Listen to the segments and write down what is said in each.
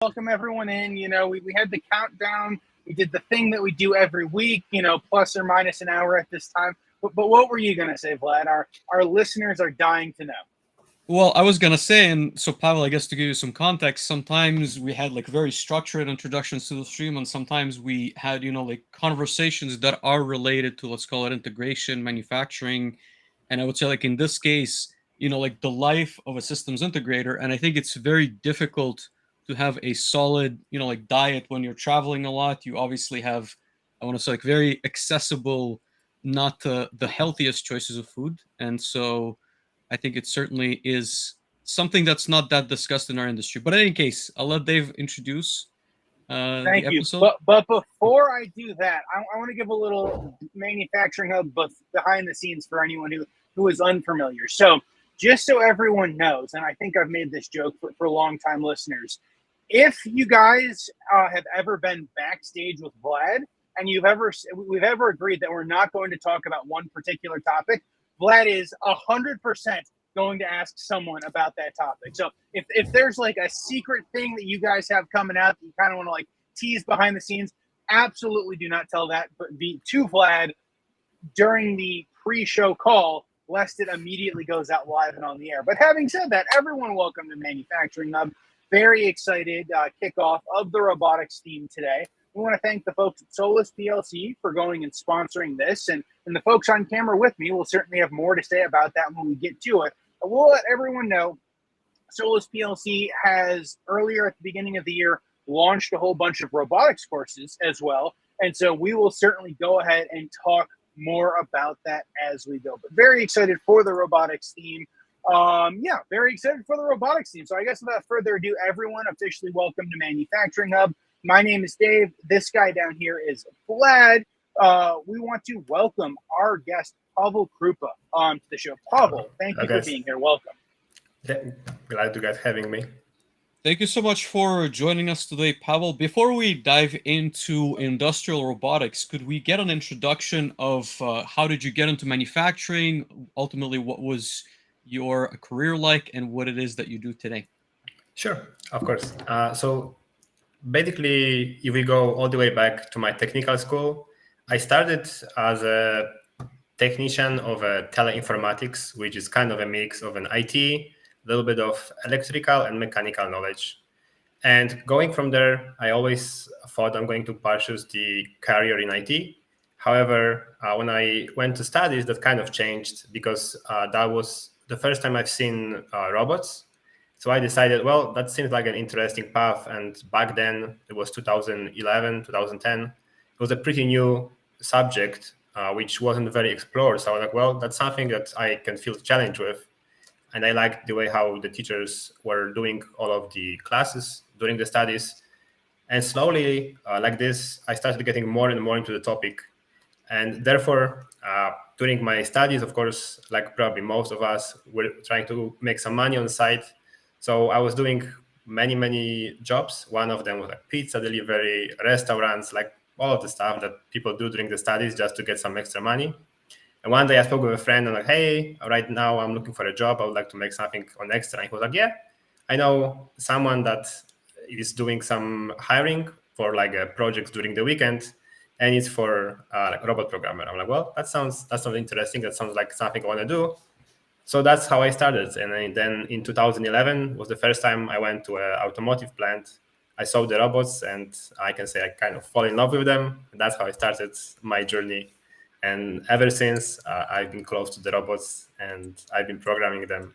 welcome everyone in. We had the countdown. We did the thing that we do every week, plus or minus an hour at this time. But what were you going to say, Vlad? Our listeners are dying to know. Well, I was gonna say, and so Pawel, I guess to give you some context, sometimes we had like very structured introductions to the stream, and sometimes we had, like conversations that are related to, let's call it, integration, manufacturing, and I would say like in this case, like the life of a systems integrator, and I think it's very difficult to have a solid, like diet when you're traveling a lot. You obviously have, I want to say, like very accessible, not the healthiest choices of food, and so I think it certainly is something that's not that discussed in our industry. But in any case, I'll let Dave introduce the Thank you. episode. But before I do that, I want to give a little manufacturing hub behind the scenes for anyone who is unfamiliar. So just so everyone knows, and I think I've made this joke for long-time listeners, if you guys have ever been backstage with Vlad and we've ever agreed that we're not going to talk about one particular topic, Vlad is 100% going to ask someone about that topic. So if there's like a secret thing that you guys have coming out that you kind of want to like tease behind the scenes, absolutely do not tell that, but be to Vlad during the pre-show call, lest it immediately goes out live and on the air. But having said that, everyone, welcome to Manufacturing Hub. Very excited kickoff of the robotics theme today. We want to thank the folks at Solus PLC for going and sponsoring this, and the folks on camera with me will certainly have more to say about that when we get to it. But we'll let everyone know Solus PLC has, earlier at the beginning of the year, launched a whole bunch of robotics courses as well, and so we will certainly go ahead and talk more about that as we go. But very excited for the robotics theme. Very excited for the robotics team. So I guess without further ado, everyone, officially welcome to Manufacturing Hub. My name is Dave. This guy down here is Vlad. We want to welcome our guest, Pawel Krupa, to the show. Pawel, thank you for being here. Welcome. Glad you guys having me. Thank you so much for joining us today, Pawel. Before we dive into industrial robotics, could we get an introduction of how did you get into manufacturing? Ultimately, what was your career like and what it is that you do today? Sure, of course. So basically, if we go all the way back to my technical school, I started as a technician of teleinformatics, which is kind of a mix of an IT, a little bit of electrical and mechanical knowledge. And going from there, I always thought I'm going to pursue the career in IT. However, when I went to studies, that kind of changed because that was the first time I've seen robots. So I decided, well, that seems like an interesting path. And back then, it was 2011, 2010. It was a pretty new subject, which wasn't very explored. So I was like, well, that's something that I can feel challenged with. And I liked the way how the teachers were doing all of the classes during the studies. And slowly, like this, I started getting more and more into the topic. And therefore, during my studies, of course, like probably most of us, were trying to make some money on the side. So I was doing many jobs. One of them was like pizza delivery, restaurants, like all of the stuff that people do during the studies just to get some extra money. And one day I spoke with a friend and like, hey, right now I'm looking for a job. I would like to make something on extra. And he was like, yeah, I know someone that is doing some hiring for like projects during the weekend. And it's for like robot programmer. I'm like, well, that sounds interesting. That sounds like something I want to do. So that's how I started. And then in 2011 was the first time I went to an automotive plant. I saw the robots and I can say I kind of fall in love with them. And that's how I started my journey. And ever since, I've been close to the robots and I've been programming them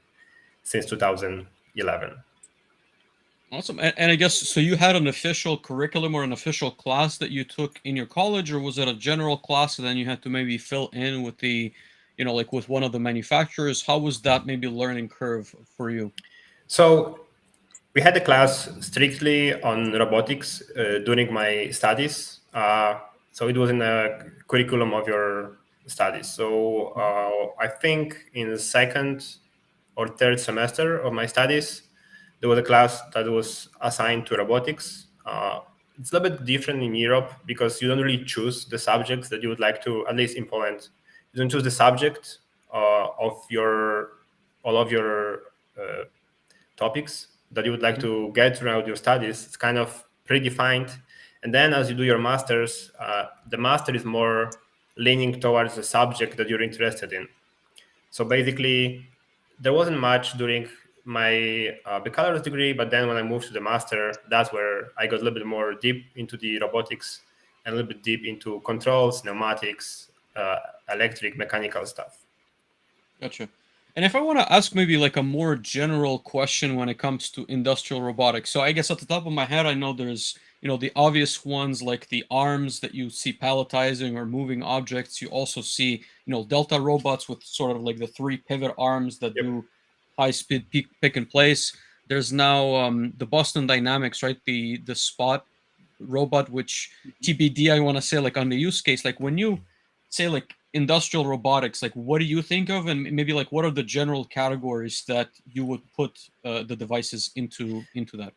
since 2011. Awesome. And I guess, so you had an official curriculum or an official class that you took in your college, or was it a general class and then you had to maybe fill in with the, like with one of the manufacturers? How was that maybe learning curve for you? So we had a class strictly on robotics during my studies. So it was in a curriculum of your studies. So I think in the second or third semester of my studies, there was a class that was assigned to robotics. It's a little bit different in Europe because you don't really choose the subjects that you would like to, at least in Poland. You don't choose the subject of all of your topics that you would like to get throughout your studies. It's kind of predefined. And then as you do your master's, the master is more leaning towards the subject that you're interested in. So basically, there wasn't much during my bachelor's degree, but then when I moved to the master, that's where I got a little bit more deep into the robotics and a little bit deep into controls, pneumatics, electric, mechanical stuff. Gotcha. And if I want to ask maybe like a more general question when it comes to industrial robotics, so I guess at the top of my head, I know there's, the obvious ones like the arms that you see palletizing or moving objects. You also see, Delta robots with sort of like the 3 pivot arms that do high-speed pick and place. There's now the Boston Dynamics, right? The Spot robot, which TBD, I want to say like on the use case, like when you say like industrial robotics, like what do you think of, and maybe like what are the general categories that you would put the devices into that?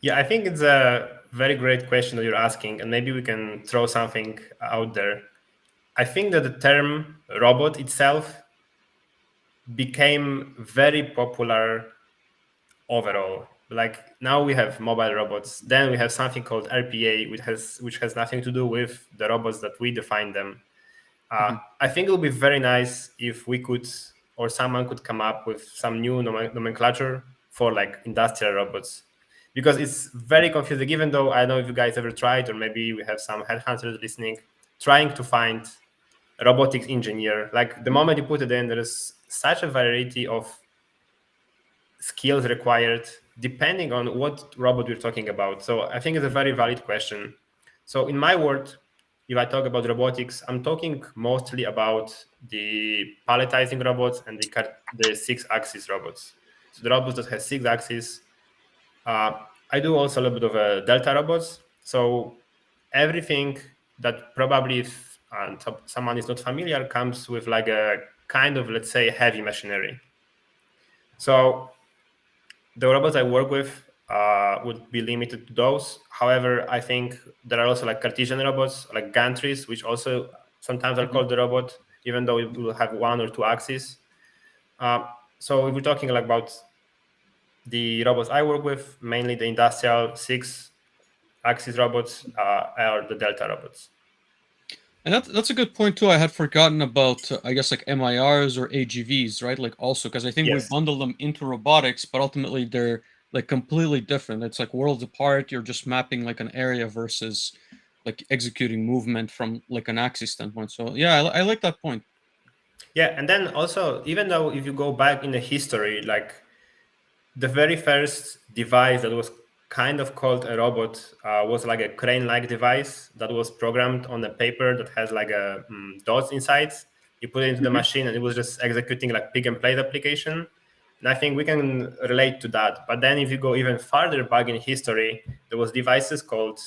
Yeah, I think it's a very great question that you're asking, and maybe we can throw something out there. I think that the term robot itself became very popular overall. Like now we have mobile robots, then we have something called RPA, which has nothing to do with the robots that we define them. I think it would be very nice if we could, or someone could come up with some new nomenclature for like industrial robots, because it's very confusing. Even though I don't know if you guys ever tried, or maybe we have some headhunters listening, trying to find a robotics engineer. Like the moment you put it in, there is such a variety of skills required depending on what robot we're talking about. So I think it's a very valid question. So in my world, if I talk about robotics, I'm talking mostly about the palletizing robots and the 6-axis robots. So the robots that have 6 axes. I do also a little bit of delta robots. So everything that probably, if someone is not familiar, comes with like a kind of, let's say, heavy machinery. So the robots I work with would be limited to those. However, I think there are also like Cartesian robots, like gantries, which also sometimes are called the robot, even though it will have 1 or 2 axes. So if we're talking like about the robots I work with, mainly the industrial 6-axis robots are the Delta robots. And that's a good point too. I had forgotten about, I guess, like MIRs or AGVs, right? Like also, because I think we bundle them into robotics, but ultimately they're like completely different. It's like worlds apart. You're just mapping like an area versus like executing movement from like an axis standpoint. So yeah, I like that point. Yeah, and then also, even though if you go back in the history, like the very first device that was kind of called a robot was like a crane-like device that was programmed on a paper that has like a dots inside. You put it into the machine and it was just executing like pick and place application. And I think we can relate to that. But then if you go even farther back in history, there was devices called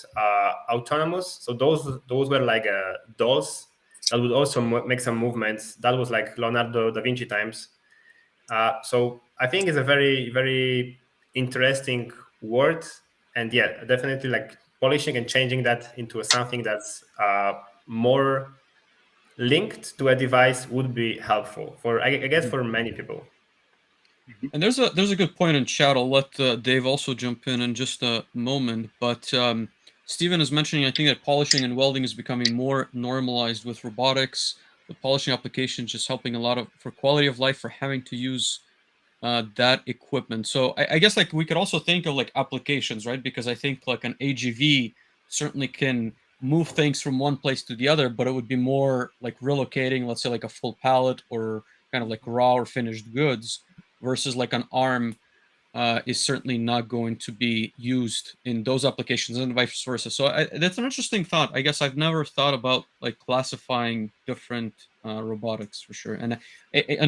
autonomous. So those were like dolls that would also make some movements. That was like Leonardo da Vinci times. So I think it's a very, very interesting word. And yeah, definitely like polishing and changing that into something that's more linked to a device would be helpful for, I guess, for many people. And there's a good point in chat. I'll let Dave also jump in just a moment. But Stephen is mentioning, I think, that polishing and welding is becoming more normalized with robotics. The polishing application just helping a lot for quality of life for having to use that equipment. So I guess like we could also think of like applications, right? Because I think like an AGV certainly can move things from one place to the other, but it would be more like relocating, let's say like a full pallet or kind of like raw or finished goods, versus like an arm is certainly not going to be used in those applications, and vice versa. So that's an interesting thought. I guess I've never thought about like classifying different robotics for sure. And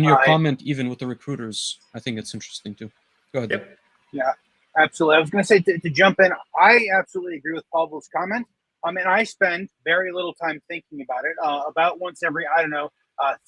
your comment, even with the recruiters, I think it's interesting too. Go ahead. Yep. Yeah, absolutely. I was going to say to jump in, I absolutely agree with Pawel's comment. And I spend very little time thinking about it. About once every,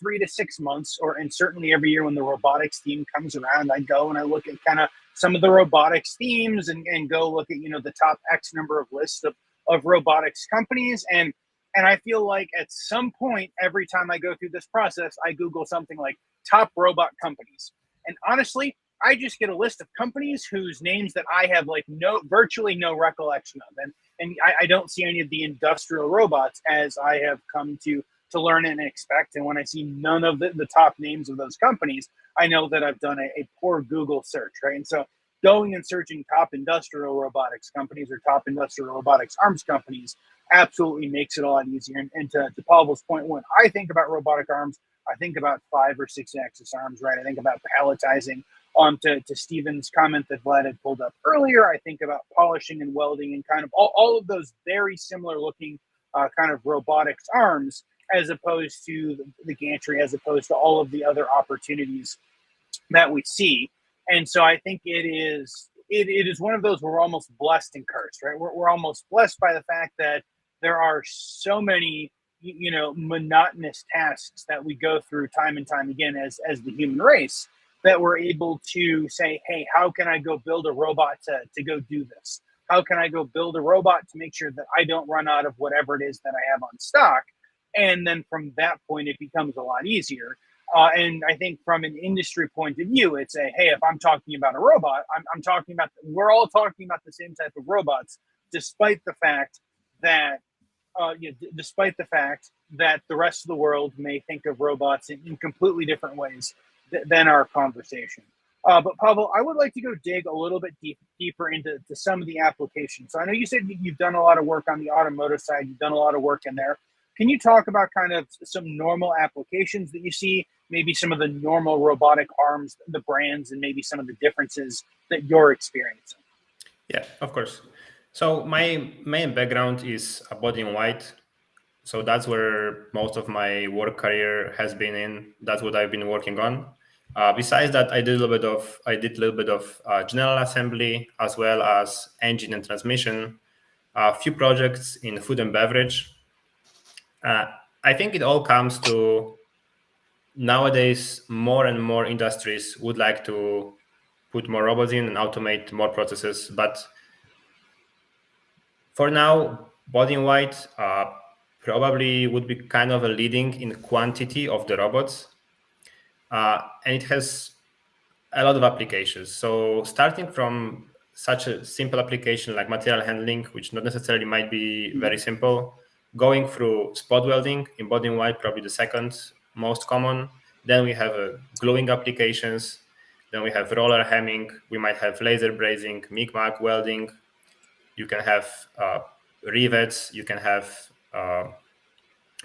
3 to 6 months, and certainly every year when the robotics theme comes around, I go and I look at kind of some of the robotics themes and go look at, the top X number of lists of robotics companies. And I feel like at some point, every time I go through this process, I Google something like top robot companies. And honestly, I just get a list of companies whose names that I have like virtually no recollection of, and I don't see any of the industrial robots as I have come to learn and expect. And when I see none of the top names of those companies, I know that I've done a poor Google search, right? And so going and searching top industrial robotics companies or top industrial robotics arms companies absolutely makes it a lot easier. And to Pawel's point, when I think about robotic arms, I think about 5 or 6 axis arms, right? I think about palletizing. To Stephen's comment that Vlad had pulled up earlier, I think about polishing and welding and kind of all of those very similar looking kind of robotics arms, as opposed to the gantry, as opposed to all of the other opportunities that we see. And so I think it is one of those we're almost blessed and cursed, right? We're almost blessed by the fact that there are so many monotonous tasks that we go through time and time again as the human race, that we're able to say, hey, how can I go build a robot to go do this? How can I go build a robot to make sure that I don't run out of whatever it is that I have on stock? And then from that point, it becomes a lot easier. And I think from an industry point of view, it's hey, if I'm talking about a robot, we're all talking about the same type of robots, despite the fact that the rest of the world may think of robots in completely different ways than our conversation. But Pawel, I would like to go dig a little bit deeper into some of the applications. So I know you said you've done a lot of work on the automotive side. You've done a lot of work in there. Can you talk about kind of some normal applications that you see, maybe some of the normal robotic arms, the brands, and maybe some of the differences that you're experiencing? Yeah, of course. So my main background is a body in white. So that's where most of my work career has been in. That's what I've been working on. Besides that, I did a little bit of general assembly, as well as engine and transmission, a few projects in food and beverage. I think it all comes to nowadays more and more industries would like to put more robots in and automate more processes. But for now, body in white probably would be kind of a leading in quantity of the robots. And it has a lot of applications. So starting from such a simple application like material handling, which not necessarily might be very simple, going through spot welding in body in white, probably the second most common. Then we have gluing applications. Then we have roller hemming. We might have laser brazing, MIG-MAG welding. You can have rivets. You can have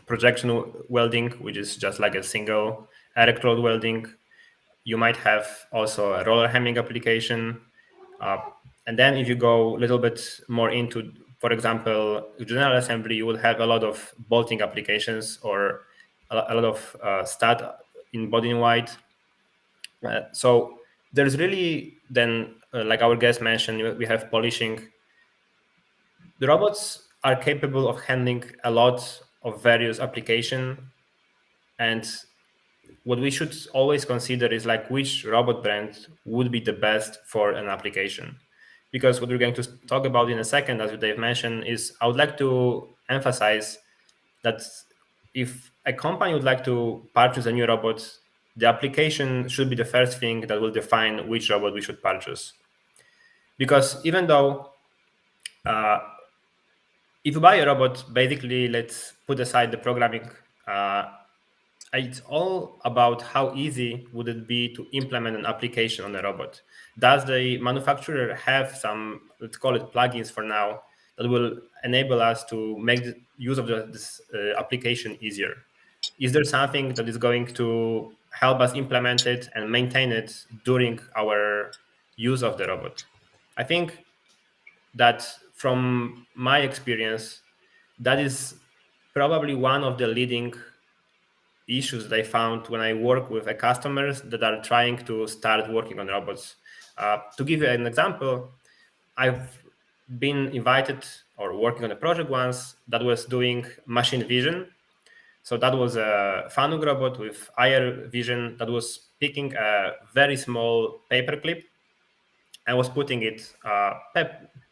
projection welding, which is just like a single electrode welding. You might have also a roller hemming application. And then if you go a little bit more into, for example, general assembly, you will have a lot of bolting applications or a lot of stud in body in white. So there's really then, like our guest mentioned, we have polishing. The robots are capable of handling a lot of various applications, and what we should always consider is like which robot brand would be the best for an application. Because what we're going to talk about in a second, as Dave mentioned, is I would like to emphasize that if a company would like to purchase a new robot, the application should be the first thing that will define which robot we should purchase. Because even though if you buy a robot, basically, let's put aside the programming. It's all about how easy would it be to implement an application on a robot. Does the manufacturer have some, let's call it plugins for now, that will enable us to make the use of this application easier? Is there something that is going to help us implement it and maintain it during our use of the robot? I think that from my experience, that is probably one of the leading issues that I found when I work with customers that are trying to start working on robots. To give you an example, I've been invited or working on a project once that was doing machine vision. So that was a Fanuc robot with IR vision that was picking a very small paper clip and was putting it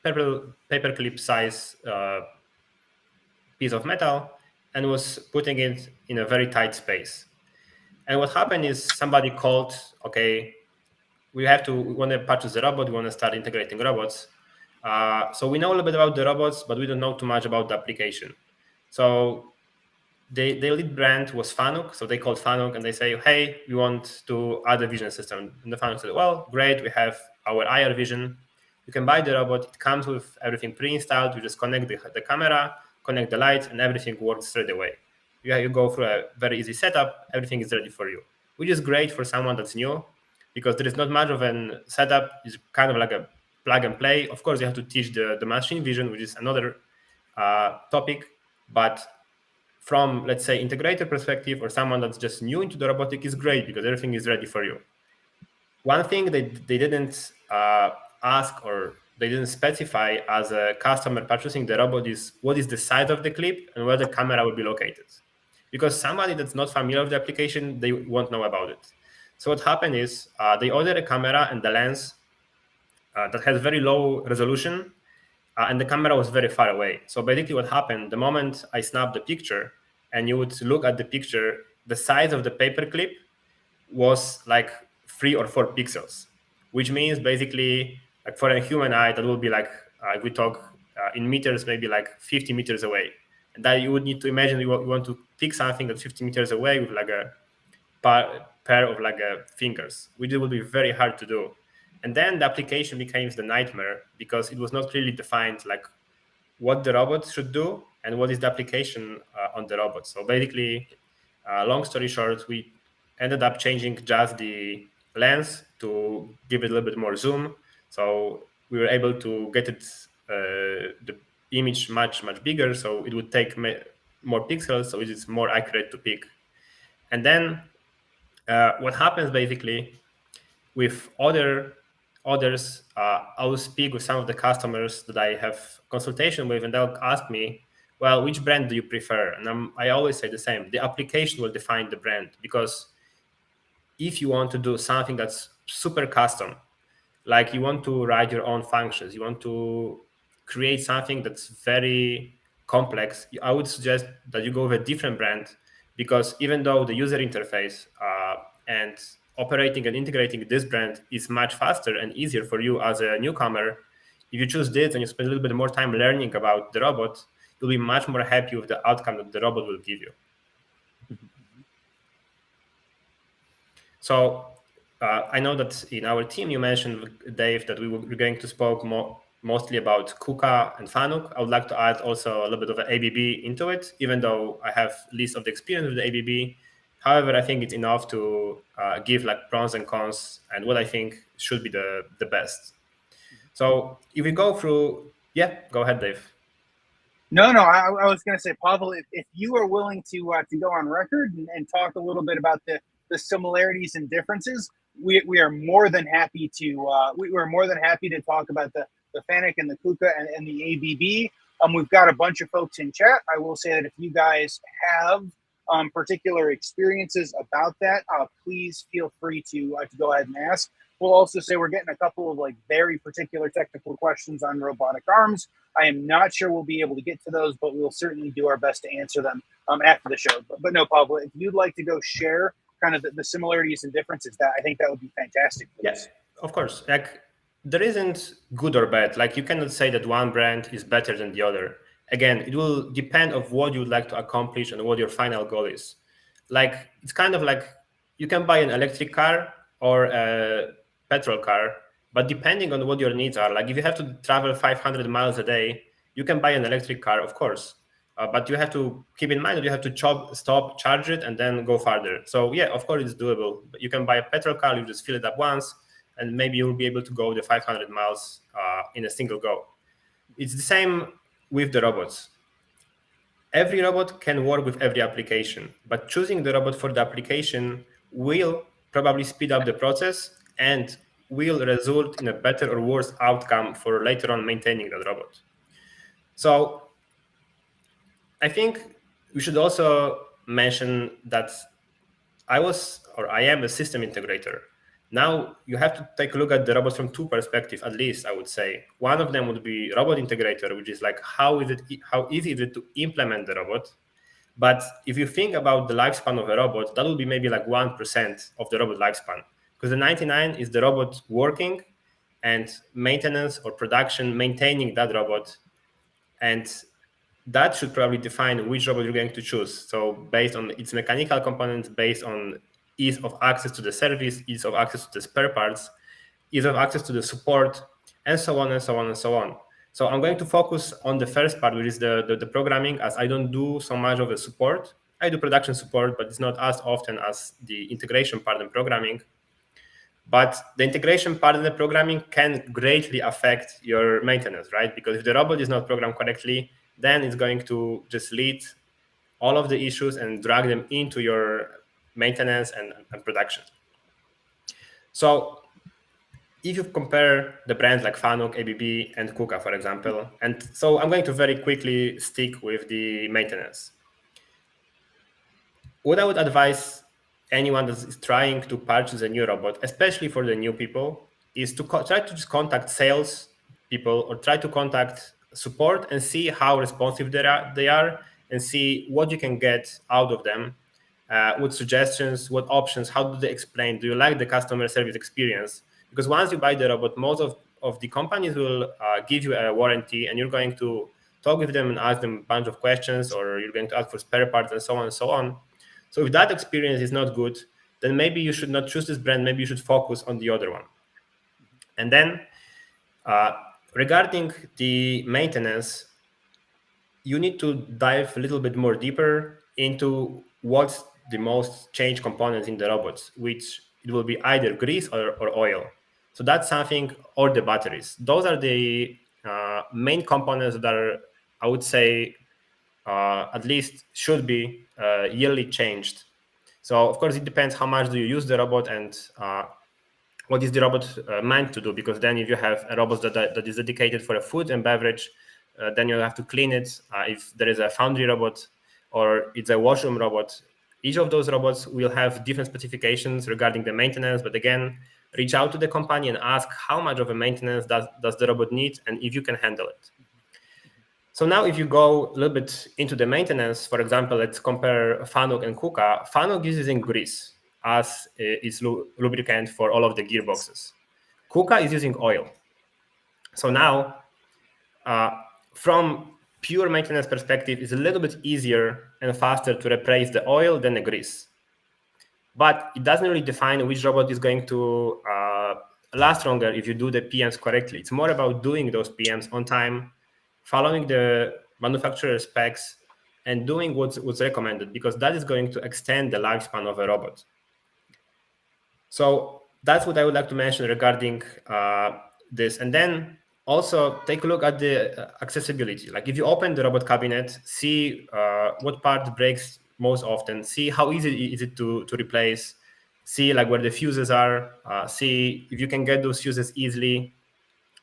paper clip size piece of metal and was putting it in a very tight space. And what happened is somebody called, okay, we want to purchase the robot, we want to start integrating robots. So we know a little bit about the robots, but we don't know too much about the application. So the lead brand was Fanuc, so they called Fanuc and they say, hey, we want to add a vision system. And the Fanuc said, well, great, we have our IR vision. You can buy the robot, it comes with everything pre-installed, you just connect the camera, connect the lights, and everything works straight away. You go through a very easy setup, everything is ready for you, which is great for someone that's new, because there is not much of a setup. It's kind of like a plug and play. Of course, you have to teach the machine vision, which is another topic, but from, let's say, integrator perspective or someone that's just new into the robotic is great because everything is ready for you. One thing they didn't ask or they didn't specify as a customer purchasing the robot is what is the size of the clip and where the camera will be located. Because somebody that's not familiar with the application, they won't know about it. So what happened is they ordered a camera and the lens that has very low resolution, and the camera was very far away. So basically what happened, the moment I snapped the picture and you would look at the picture, the size of the paper clip was like 3 or 4 pixels, which means basically like for a human eye, that will be like, if we talk in meters, maybe like 50 meters away. And that you would need to imagine you want to pick something that's 50 meters away with like a pair of like fingers, which would be very hard to do. And then the application became the nightmare because it was not clearly defined like what the robot should do and what is the application on the robot. So basically, long story short, we ended up changing just the lens to give it a little bit more zoom. So we were able to get it the image much bigger, so it would take more pixels, so it is more accurate to pick. And then what happens basically with others, I will speak with some of the customers that I have consultation with, and they'll ask me, well, which brand do you prefer? And I always say the same. The application will define the brand, because if you want to do something that's super custom, like you want to write your own functions, you want to create something that's very complex, I would suggest that you go with a different brand, because even though the user interface and operating and integrating this brand is much faster and easier for you as a newcomer, if you choose this and you spend a little bit more time learning about the robot, you'll be much more happy with the outcome that the robot will give you. So I know that in our team, you mentioned, Dave, that we were going to speak mostly about Kuka and Fanuc. I would like to add also a little bit of an ABB into it, even though I have least of the experience with the ABB. However, I think it's enough to give like pros and cons and what I think should be the best. So if we go through, go ahead, Dave. No, I was going to say, Pawel, if you are willing to go on record and talk a little bit about the similarities and differences, we are more than happy to talk about the Fanuc and the Kuka and the ABB. We've got a bunch of folks in chat. I will say that if you guys have particular experiences about that, please feel free to go ahead and ask. We'll also say we're getting a couple of like very particular technical questions on robotic arms. I am not sure we'll be able to get to those, but we'll certainly do our best to answer them after the show. But no, Pawel, if you'd like to go share kind of the similarities and differences, that I think that would be fantastic. Yes, of course. Like there isn't good or bad. Like you cannot say that one brand is better than the other. Again, it will depend on what you would like to accomplish and what your final goal is. Like it's kind of like you can buy an electric car or a petrol car, but depending on what your needs are, like if you have to travel 500 miles a day, you can buy an electric car, of course. But you have to keep in mind that you have to stop, charge it, and then go farther. So yeah, of course it's doable. But you can buy a petrol car, you just fill it up once, and maybe you'll be able to go the 500 miles in a single go. It's the same with the robots. Every robot can work with every application, but choosing the robot for the application will probably speed up the process and will result in a better or worse outcome for later on maintaining that robot. So I think we should also mention that I am a system integrator. Now you have to take a look at the robot from 2 perspectives, at least I would say. One of them would be robot integrator, which is like how easy is it to implement the robot? But if you think about the lifespan of a robot, that will be maybe like 1% of the robot lifespan, because the 99 is the robot working and maintenance or production maintaining that robot. And that should probably define which robot you're going to choose. So based on its mechanical components, based on ease of access to the service, ease of access to the spare parts, ease of access to the support, and so on and so on and so on. So I'm going to focus on the first part, which is the programming, as I don't do so much of the support. I do production support, but it's not as often as the integration part and programming. But the integration part of the programming can greatly affect your maintenance, right? Because if the robot is not programmed correctly, then it's going to just lead all of the issues and drag them into your maintenance and production. So if you compare the brands like Fanuc, ABB, and Kuka, for example, and so I'm going to very quickly stick with the maintenance. What I would advise anyone that is trying to purchase a new robot, especially for the new people, is to try to just contact sales people or try to contact support and see how responsive they are and see what you can get out of them. What suggestions, what options, how do they explain? Do you like the customer service experience? Because once you buy the robot, most of the companies will give you a warranty, and you're going to talk with them and ask them a bunch of questions, or you're going to ask for spare parts and so on and so on. So if that experience is not good, then maybe you should not choose this brand. Maybe you should focus on the other one. And then regarding the maintenance, you need to dive a little bit more deeper into what's the most changed components in the robots, which it will be either grease or oil. So that's something, or the batteries. Those are the main components that are, I would say, at least should be yearly changed. So of course it depends how much do you use the robot and what is the robot meant to do, because then if you have a robot that is dedicated for a food and beverage, then you'll have to clean it. If there is a foundry robot or it's a washroom robot, each of those robots will have different specifications regarding the maintenance. But again, reach out to the company and ask how much of a maintenance does the robot need and if you can handle it. So now if you go a little bit into the maintenance, for example, let's compare Fanuc and Kuka. Fanuc is using grease as its lubricant for all of the gearboxes. Kuka is using oil. So now, from pure maintenance perspective, it's a little bit easier and faster to replace the oil than the grease. But it doesn't really define which robot is going to last longer if you do the PMs correctly. It's more about doing those PMs on time, following the manufacturer specs, and doing what's recommended, because that is going to extend the lifespan of a robot. So that's what I would like to mention regarding this. And then also take a look at the accessibility. Like if you open the robot cabinet, see what part breaks most often, see how easy is it to replace, see like where the fuses are, see if you can get those fuses easily,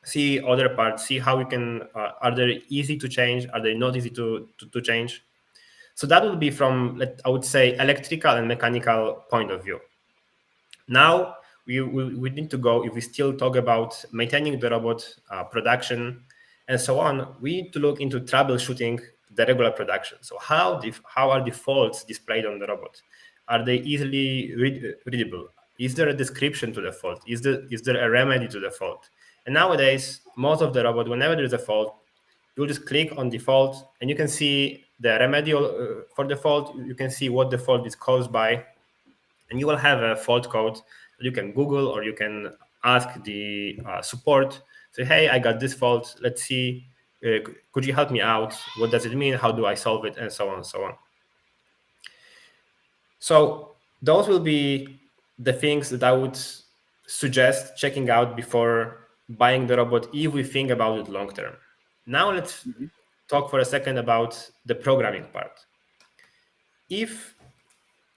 see other parts, see how you can, are they easy to change, are they not easy to change. So that would be from, I would say, electrical and mechanical point of view. Now we need to go, if we still talk about maintaining the robot, production, and so on, we need to look into troubleshooting the regular production. So how are the faults displayed on the robot? Are they easily readable? Is there a description to the fault? Is there a remedy to the fault? And nowadays, most of the robot, whenever there's a fault, you'll just click on the fault and you can see the remedy for the fault. You can see what the fault is caused by, and you will have a fault code that you can Google, or you can ask the support. Say, hey, I got this fault. Let's see. Could you help me out? What does it mean? How do I solve it? And so on and so on. So those will be the things that I would suggest checking out before buying the robot if we think about it long term. Now let's talk for a second about the programming part. If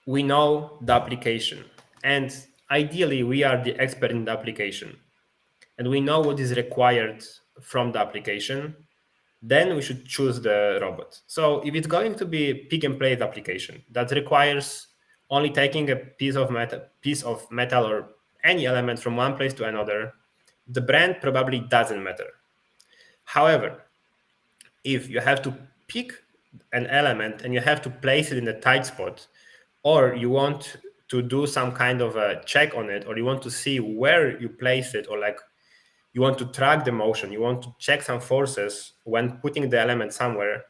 we know the application, and ideally we are the expert in the application, and we know what is required from the application, then we should choose the robot. So if it's going to be a pick and place application that requires only taking a piece of metal or any element from one place to another, the brand probably doesn't matter. However, if you have to pick an element and you have to place it in a tight spot, or you want to do some kind of a check on it, or you want to see where you place it, or like you want to track the motion, you want to check some forces when putting the element somewhere,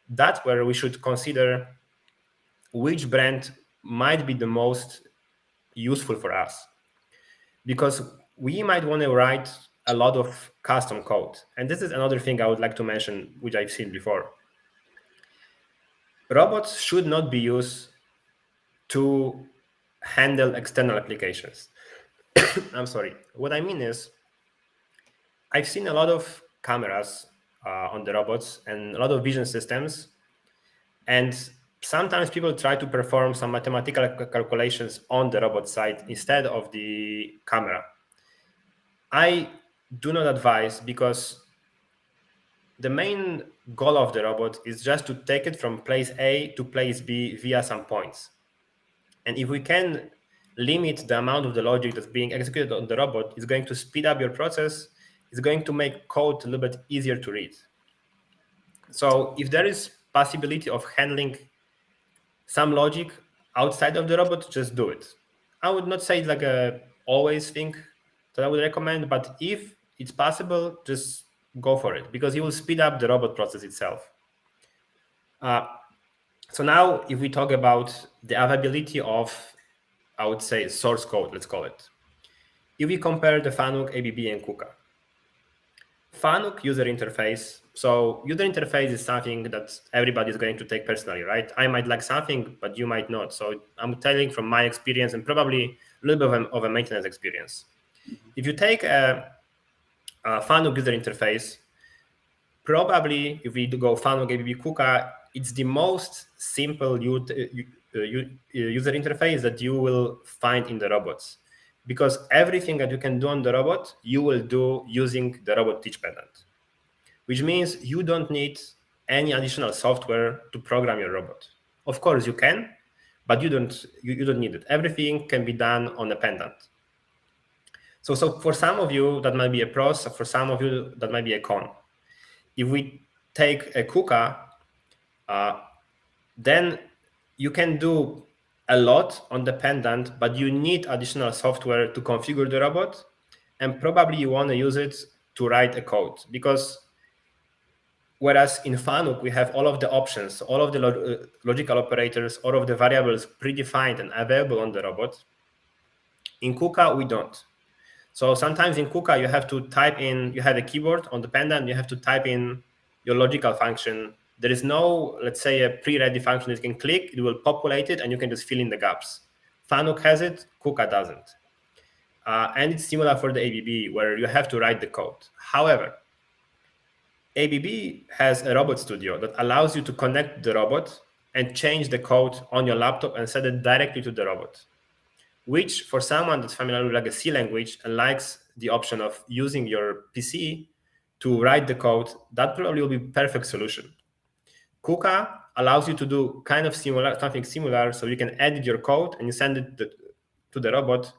that's where we should consider which brand might be the most useful for us. Because we might want to write a lot of custom code. And this is another thing I would like to mention, which I've seen before. Robots should not be used to handle external applications. I'm sorry. What I mean is, I've seen a lot of cameras on the robots and a lot of vision systems. And sometimes people try to perform some mathematical calculations on the robot side instead of the camera. I do not advise, because the main goal of the robot is just to take it from place A to place B via some points. And if we can limit the amount of the logic that's being executed on the robot, it's going to speed up your process. It's going to make code a little bit easier to read. So if there is possibility of handling some logic outside of the robot, just do it. I would not say it's like a always thing that I would recommend, but if it's possible, just go for it, because it will speed up the robot process itself. So now if we talk about the availability of, I would say, source code, let's call it. If we compare the Fanuc, ABB, and Kuka. Fanuc user interface. So user interface is something that everybody is going to take personally, right? I might like something, but you might not. So I'm telling from my experience and probably a little bit of a maintenance experience. If you take a Fanuc user interface, probably if we go Fanuc, ABB, Kuka, it's the most simple user interface that you will find in the robots, because everything that you can do on the robot, you will do using the robot teach pendant, which means you don't need any additional software to program your robot. Of course you can, but you don't need it. Everything can be done on a pendant. So for some of you, that might be a pros. For some of you, that might be a con. If we take a Kuka, then you can do a lot on the pendant, but you need additional software to configure the robot, and probably you want to use it to write a code, because whereas in Fanuc we have all of the options, all of the logical operators, all of the variables predefined and available on the robot, in Kuka we don't. So sometimes in Kuka you have to type in, you have a keyboard on the pendant, you have to type in your logical function. There is no, let's say, a pre-ready function that you can click, it will populate it, and you can just fill in the gaps. Fanuc has it, Kuka doesn't. And it's similar for the ABB, where you have to write the code. However, ABB has a robot studio that allows you to connect the robot and change the code on your laptop and set it directly to the robot, which for someone that's familiar with like a C language and likes the option of using your PC to write the code, that probably will be a perfect solution. Kuka allows you to do kind of something similar, so you can edit your code and you send it to the robot,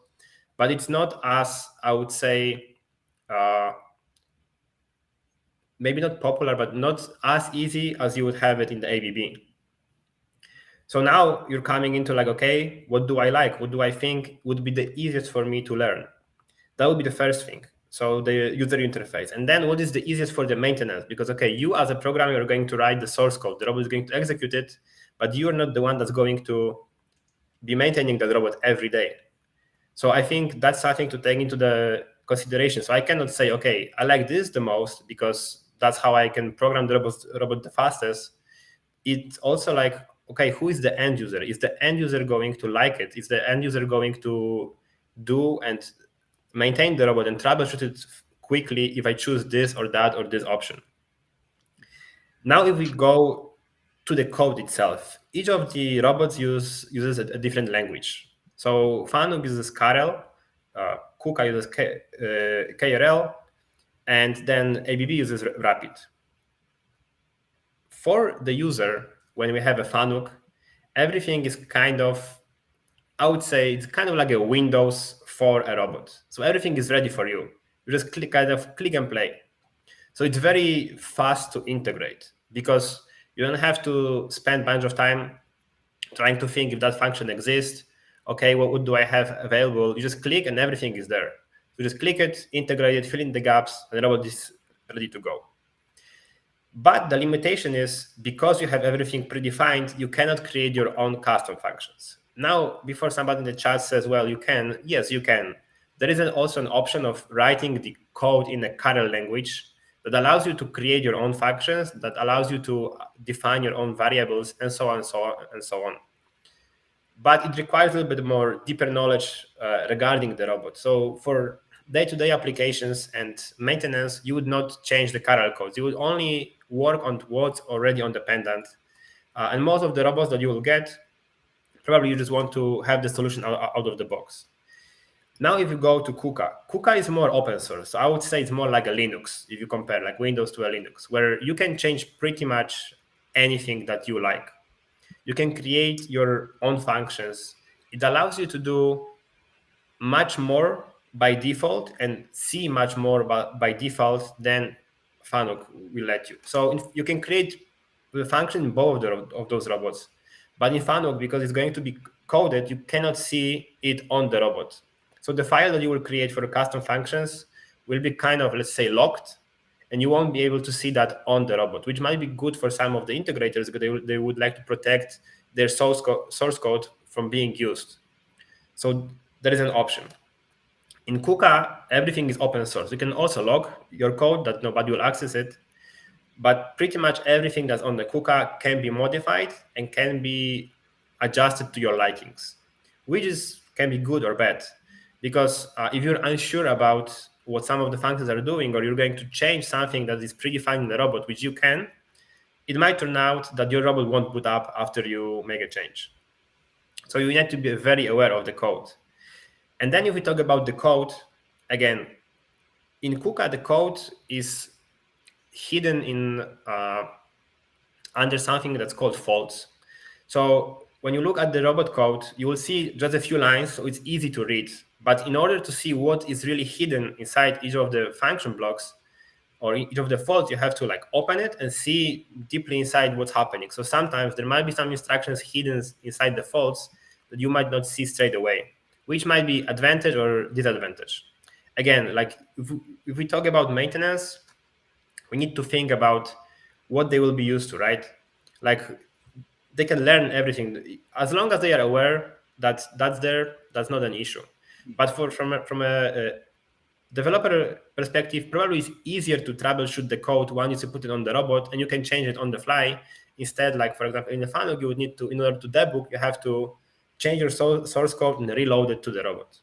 but it's not as, I would say, maybe not popular, but not as easy as you would have it in the ABB. So now you're coming into like, okay, what do I like? What do I think would be the easiest for me to learn? That would be the first thing. So the user interface. And then what is the easiest for the maintenance? Because, okay, you as a programmer are going to write the source code. The robot is going to execute it, but you're not the one that's going to be maintaining the robot every day. So I think that's something to take into the consideration. So I cannot say, okay, I like this the most because that's how I can program the robot the fastest. It's also like, okay, who is the end user? Is the end user going to like it? Is the end user going to do and maintain the robot and troubleshoot it quickly if I choose this or that or this option? Now, if we go to the code itself, each of the robots uses a different language. So Fanuc uses Karel, Kuka uses KRL, and then ABB uses Rapid. For the user, when we have a Fanuc, everything is kind of, I would say, it's kind of like a Windows for a robot. So everything is ready for you. You just click and play. So it's very fast to integrate because you don't have to spend a bunch of time trying to think if that function exists, okay, what do I have available? You just click and everything is there. You just click it, integrate it, fill in the gaps, and the robot is ready to go. But the limitation is because you have everything predefined, you cannot create your own custom functions. Now, before somebody in the chat says, well, you can, yes, you can. There is also an option of writing the code in a kernel language that allows you to create your own functions, that allows you to define your own variables, and so on, and so on, and so on. But it requires a little bit more deeper knowledge regarding the robot. So for day-to-day applications and maintenance, you would not change the kernel code. You would only work on what's already on the pendant. And most of the robots that you will get, probably you just want to have the solution out of the box. Now, if you go to Kuka, Kuka is more open source. So I would say it's more like a Linux, if you compare like Windows to a Linux, where you can change pretty much anything that you like. You can create your own functions. It allows you to do much more by default and see much more by default than Fanuc will let you. So you can create the function in both of those robots. But in Fanuc, because it's going to be coded, you cannot see it on the robot. So the file that you will create for the custom functions will be kind of, let's say, locked, and you won't be able to see that on the robot, which might be good for some of the integrators because they would like to protect their source code from being used. So there is an option. In Kuka, everything is open source. You can also log your code that nobody will access it, but pretty much everything that's on the Kuka can be modified and can be adjusted to your likings, which can be good or bad. Because if you're unsure about what some of the functions are doing, or you're going to change something that is predefined in the robot, which you can, it might turn out that your robot won't boot up after you make a change. So you need to be very aware of the code. And then if we talk about the code, again, in Kuka, the code is hidden in under something that's called faults. So when you look at the robot code, you will see just a few lines, so it's easy to read. But in order to see what is really hidden inside each of the function blocks or each of the faults, you have to like open it and see deeply inside what's happening. So sometimes there might be some instructions hidden inside the faults that you might not see straight away, which might be advantage or disadvantage. Again, like if we talk about maintenance, we need to think about what they will be used to, right? Like they can learn everything. As long as they are aware that that's there, that's not an issue. But from a developer perspective, probably it's easier to troubleshoot the code once you put it on the robot and you can change it on the fly. Instead, like for example, in the Fanuc, you would need to, in order to debug, you have to change your source code and reload it to the robot.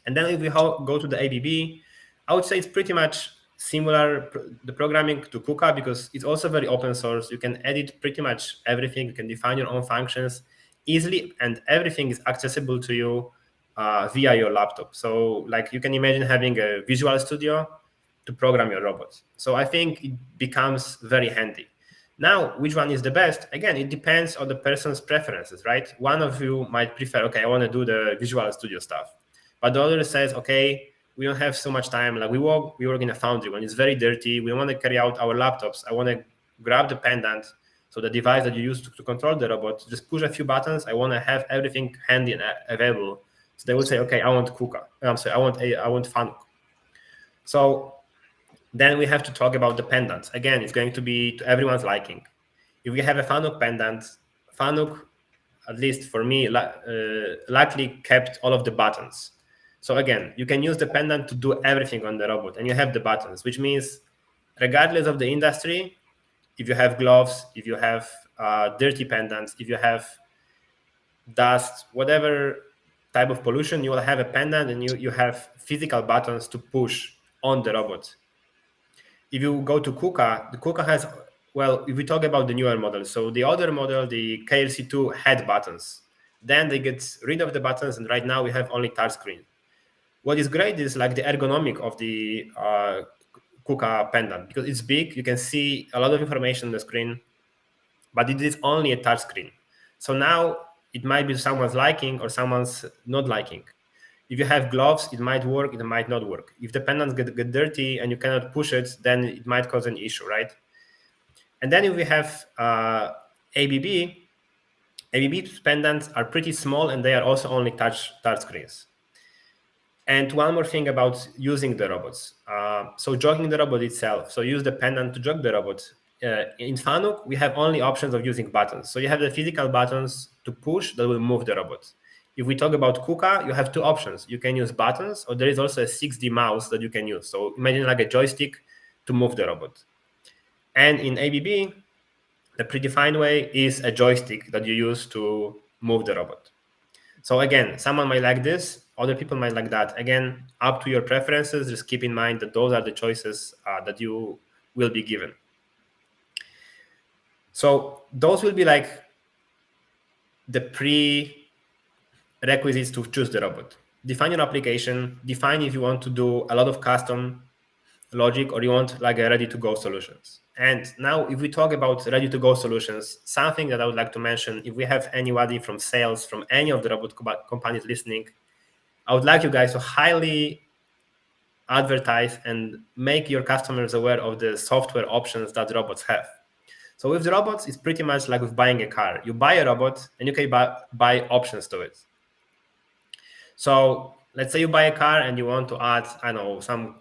And then if we go to the ABB, I would say it's pretty much similar, the programming to Kuka, because it's also very open source. You can edit pretty much everything. You can define your own functions easily, and everything is accessible to you via your laptop. So like you can imagine having a Visual Studio to program your robots. So I think it becomes very handy. Now, which one is the best? Again, it depends on the person's preferences, right? One of you might prefer, okay, I want to do the Visual Studio stuff. But the other says, okay, we don't have so much time. Like we work in a foundry when it's very dirty. We want to carry out our laptops. I want to grab the pendant, so the device that you use to control the robot, just push a few buttons. I want to have everything handy and available. So they would say, okay, I want Kuka. I'm sorry, I want Fanuc. So then we have to talk about the pendants. Again, it's going to be to everyone's liking. If we have a Fanuc pendant, Fanuc, at least for me, likely kept all of the buttons. So again, you can use the pendant to do everything on the robot, and you have the buttons, which means regardless of the industry, if you have gloves, if you have dirty pendants, if you have dust, whatever type of pollution, you will have a pendant and you have physical buttons to push on the robot. If you go to Kuka, the Kuka has, well, if we talk about the newer model, so the older model, the KLC2 had buttons. Then they get rid of the buttons, and right now we have only touchscreen. What is great is like the ergonomic of the Kuka pendant, because it's big, you can see a lot of information on the screen, but it is only a touch screen. So now it might be someone's liking or someone's not liking. If you have gloves, it might work, it might not work. If the pendants get dirty and you cannot push it, then it might cause an issue, right? And then if we have ABB, ABB pendants are pretty small, and they are also only touch screens. And one more thing about using the robots. So jogging the robot itself. So use the pendant to jog the robot. In Fanuc, we have only options of using buttons. So you have the physical buttons to push that will move the robot. If we talk about Kuka, you have two options. You can use buttons, or there is also a 6D mouse that you can use. So imagine like a joystick to move the robot. And in ABB, the predefined way is a joystick that you use to move the robot. So again, someone might like this, other people might like that. Again, up to your preferences. Just keep in mind that those are the choices that you will be given. So those will be like the prerequisites to choose the robot. Define your application. Define if you want to do a lot of custom logic or you want like a ready-to-go solutions. And now if we talk about ready-to-go solutions, something that I would like to mention, if we have anybody from sales, from any of the robot companies listening, I would like you guys to highly advertise and make your customers aware of the software options that robots have. So with the robots, it's pretty much like with buying a car. You buy a robot and you can buy options to it. So let's say you buy a car and you want to add, I don't know, some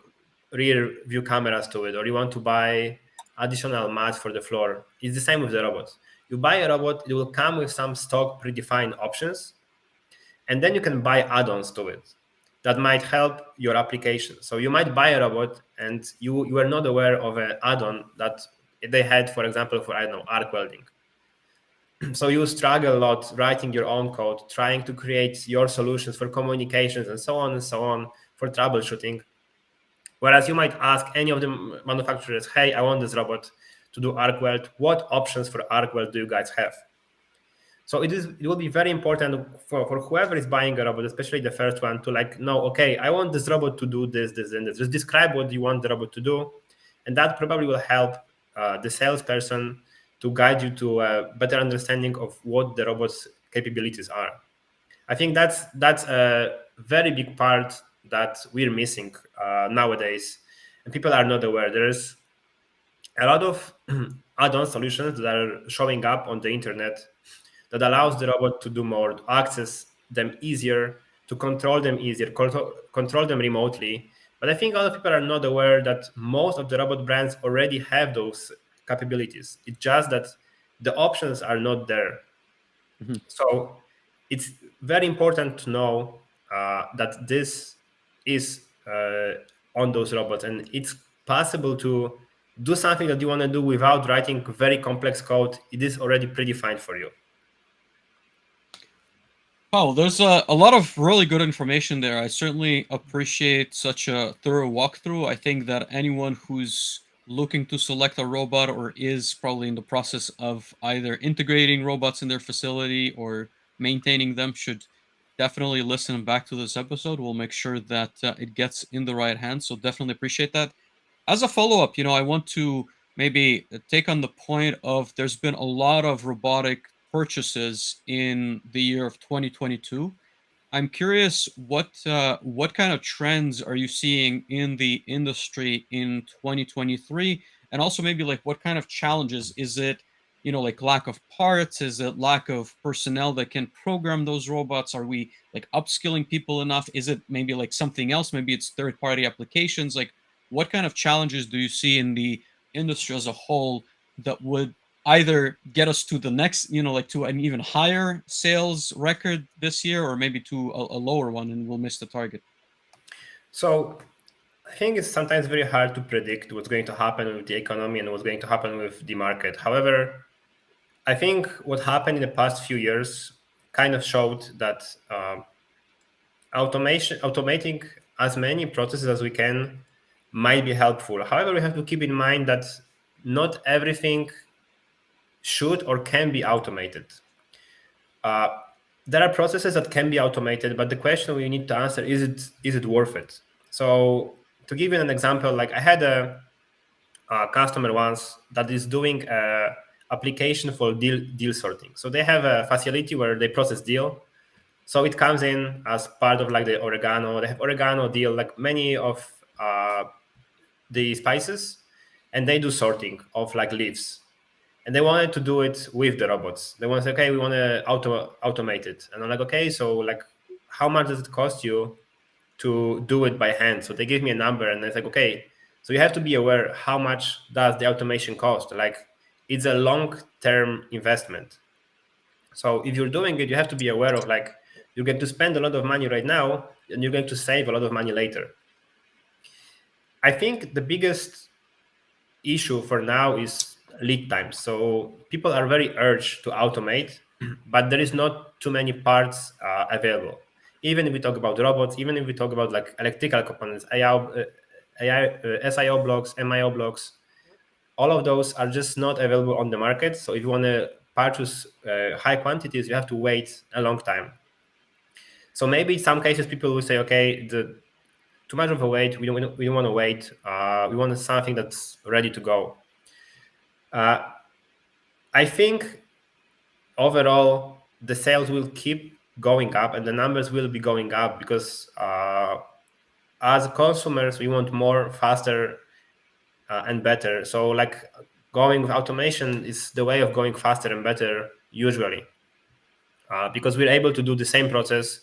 rear view cameras to it, or you want to buy additional mats for the floor. It's the same with the robots. You buy a robot, it will come with some stock predefined options, and then you can buy add-ons to it that might help your application. So you might buy a robot and you are not aware of an add-on that they had, for example, for, I don't know, arc welding. So you struggle a lot writing your own code, trying to create your solutions for communications and so on for troubleshooting. Whereas you might ask any of the manufacturers, hey, I want this robot to do arc weld. What options for arc weld do you guys have? So it will be very important for whoever is buying a robot, especially the first one, to like know, okay, I want this robot to do this, this, and this. Just describe what you want the robot to do. And that probably will help the salesperson to guide you to a better understanding of what the robot's capabilities are. I think that's a very big part that we're missing nowadays, and people are not aware. There's a lot of add-on solutions that are showing up on the internet that allows the robot to do more, to access them easier, to control them easier, control them remotely. But I think a lot of people are not aware that most of the robot brands already have those capabilities. It's just that the options are not there. Mm-hmm. So it's very important to know that this is on those robots, and it's possible to do something that you want to do without writing very complex code. It is already predefined for you. Wow, there's a lot of really good information there. I certainly appreciate such a thorough walkthrough. I think that anyone who's looking to select a robot or is probably in the process of either integrating robots in their facility or maintaining them should definitely listen back to this episode. We'll make sure that it gets in the right hands. So definitely appreciate that. As a follow-up, I want to maybe take on the point of there's been a lot of robotic purchases in the year of 2022. I'm curious what kind of trends are you seeing in the industry in 2023, and also maybe like what kind of challenges is it? Like lack of parts? Is it lack of personnel that can program those robots? Are we like upskilling people enough? Is it maybe like something else? Maybe it's third-party applications. Like what kind of challenges do you see in the industry as a whole that would either get us to the next, like to an even higher sales record this year, or maybe to a lower one and we'll miss the target? So I think it's sometimes very hard to predict what's going to happen with the economy and what's going to happen with the market. However, I think what happened in the past few years kind of showed that automating as many processes as we can might be helpful. However, we have to keep in mind that not everything should or can be automated. There are processes that can be automated, but the question we need to answer is it worth it? So to give you an example, like I had a customer once that is doing an application for deal sorting. So they have a facility where they process deal. So it comes in as part of like the oregano. They have oregano, dill, like many of the spices, and they do sorting of like leaves. and they wanted to do it with the robots. They want to say, okay, we want to automate it. And I'm like, okay, so like, how much does it cost you to do it by hand? So they give me a number, and it's like, okay, so you have to be aware how much does the automation cost. Like, it's a long-term investment. So if you're doing it, you have to be aware of, like, you're going to spend a lot of money right now, and you're going to save a lot of money later. I think the biggest issue for now is lead times. So people are very urged to automate, but there is not too many parts available. Even if we talk about robots, even if we talk about like electrical components, SIO blocks, MIO blocks, all of those are just not available on the market. So if you want to purchase high quantities, you have to wait a long time. So maybe in some cases people will say, okay, too much of a wait. We don't want to wait. We want something that's ready to go. I think overall the sales will keep going up and the numbers will be going up because as consumers we want more, faster, and better. So like going with automation is the way of going faster and better usually, because we're able to do the same process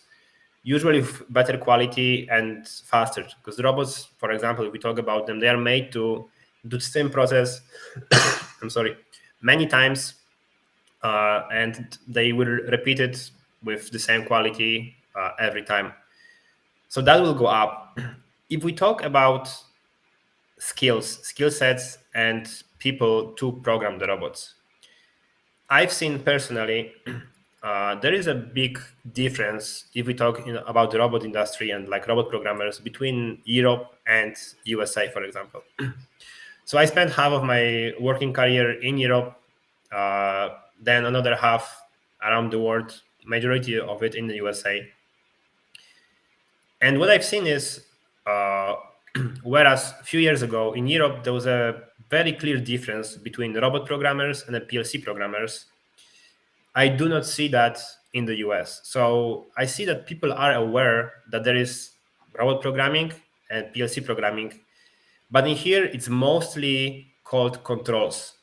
usually with better quality and faster. Because the robots, for example, if we talk about them, they are made to do the same process I'm sorry, many times, and they will repeat it with the same quality every time. So that will go up. If we talk about skill sets, and people to program the robots, I've seen personally there is a big difference if we talk about the robot industry and like robot programmers between Europe and USA, for example. So I spent half of my working career in Europe, then another half around the world, majority of it in the USA. And what I've seen is, whereas a few years ago in Europe, there was a very clear difference between the robot programmers and the PLC programmers, I do not see that in the US. So I see that people are aware that there is robot programming and PLC programming, but in here it's mostly called controls.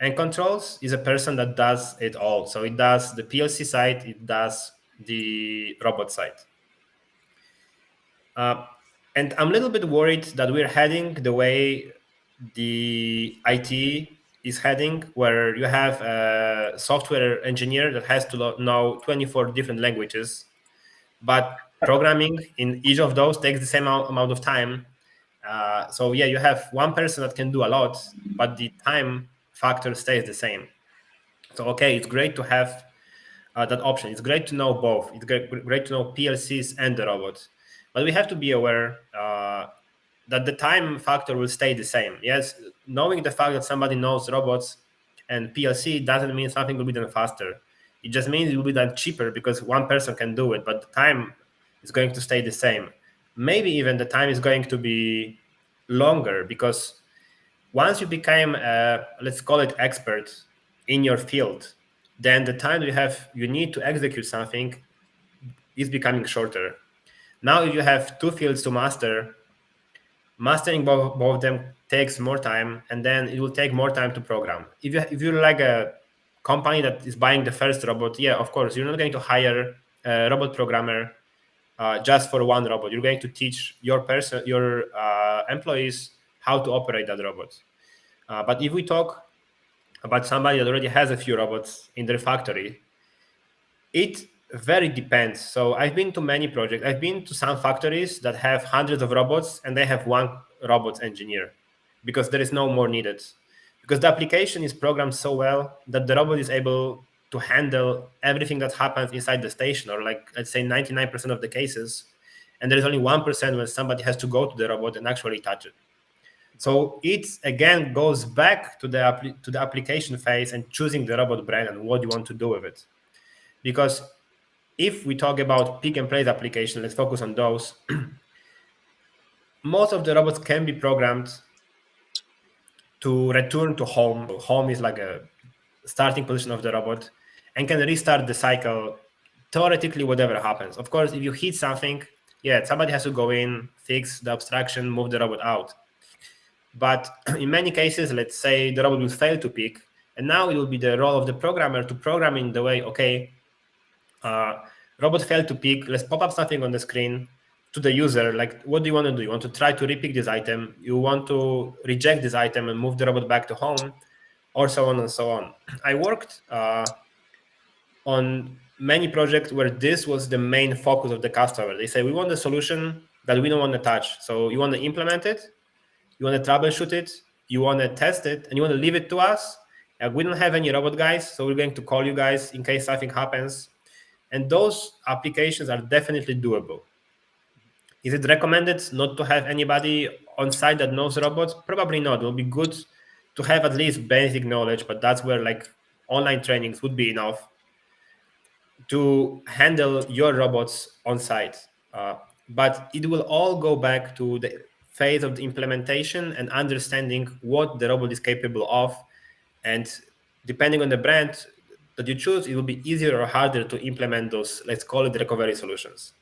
And controls is a person that does it all. So it does the PLC side, it does the robot side. And I'm a little bit worried that we're heading the way the IT is heading, where you have a software engineer that has to know 24 different languages, but programming in each of those takes the same amount of time. So yeah, you have one person that can do a lot, but the time factor stays the same. So okay, it's great to have that option. It's great to know both. It's great to know PLCs and the robots. But we have to be aware that the time factor will stay the same. Yes, knowing the fact that somebody knows robots and PLC doesn't mean something will be done faster. It just means it will be done cheaper because one person can do it, but the time is going to stay the same. Maybe even the time is going to be longer because once you become, let's call it expert in your field, then the time you need to execute something is becoming shorter. Now, if you have two fields to master, mastering both of them takes more time, and then it will take more time to program. If you're like a company that is buying the first robot, yeah, of course, you're not going to hire a robot programmer just for one robot. You're going to teach your employees how to operate that robot. But if we talk about somebody that already has a few robots in their factory, it very depends. So I've been to many projects. I've been to some factories that have hundreds of robots and they have one robot engineer because there is no more needed. Because the application is programmed so well that the robot is able to handle everything that happens inside the station, or like, let's say 99% of the cases. And there is only 1% when somebody has to go to the robot and actually touch it. So it again goes back to the application phase and choosing the robot brand and what you want to do with it. Because if we talk about pick and place application, let's focus on those. Most of the robots can be programmed to return to home. Home is like a starting position of the robot and can restart the cycle, theoretically, whatever happens. Of course, if you hit something, yeah, somebody has to go in, fix the obstruction, move the robot out. But in many cases, let's say the robot will fail to pick And now it will be the role of the programmer to program in the way, okay, robot failed to pick, let's pop up something on the screen to the user, like, what do you want to do? You want to try to repick this item, you want to reject this item and move the robot back to home, or so on and so on. I worked on many projects where this was the main focus of the customer. They say, we want a solution that we don't want to touch. So you want to implement it, you want to troubleshoot it, you want to test it, and you want to leave it to us. We don't have any robot guys, so we're going to call you guys in case something happens. And those applications are definitely doable. Is it recommended not to have anybody on site that knows robots? Probably not. It will be good to have at least basic knowledge, but that's where like online trainings would be enough to handle your robots on site. But it will all go back to the phase of the implementation and understanding what the robot is capable of. And depending on the brand that you choose, it will be easier or harder to implement those, let's call it, recovery solutions.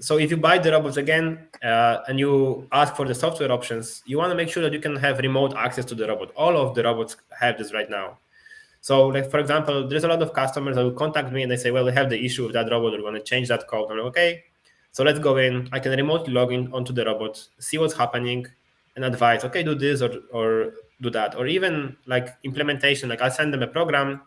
So if you buy the robots again and you ask for the software options, you want to make sure that you can have remote access to the robot. All of the robots have this right now. So, like, for example, there's a lot of customers that will contact me and they say, well, we have the issue with that robot. We want to change that code. I'm like, okay, so let's go in. I can remotely log in onto the robot, see what's happening, and advise, okay, do this or do that. Or even like implementation, like I'll send them a program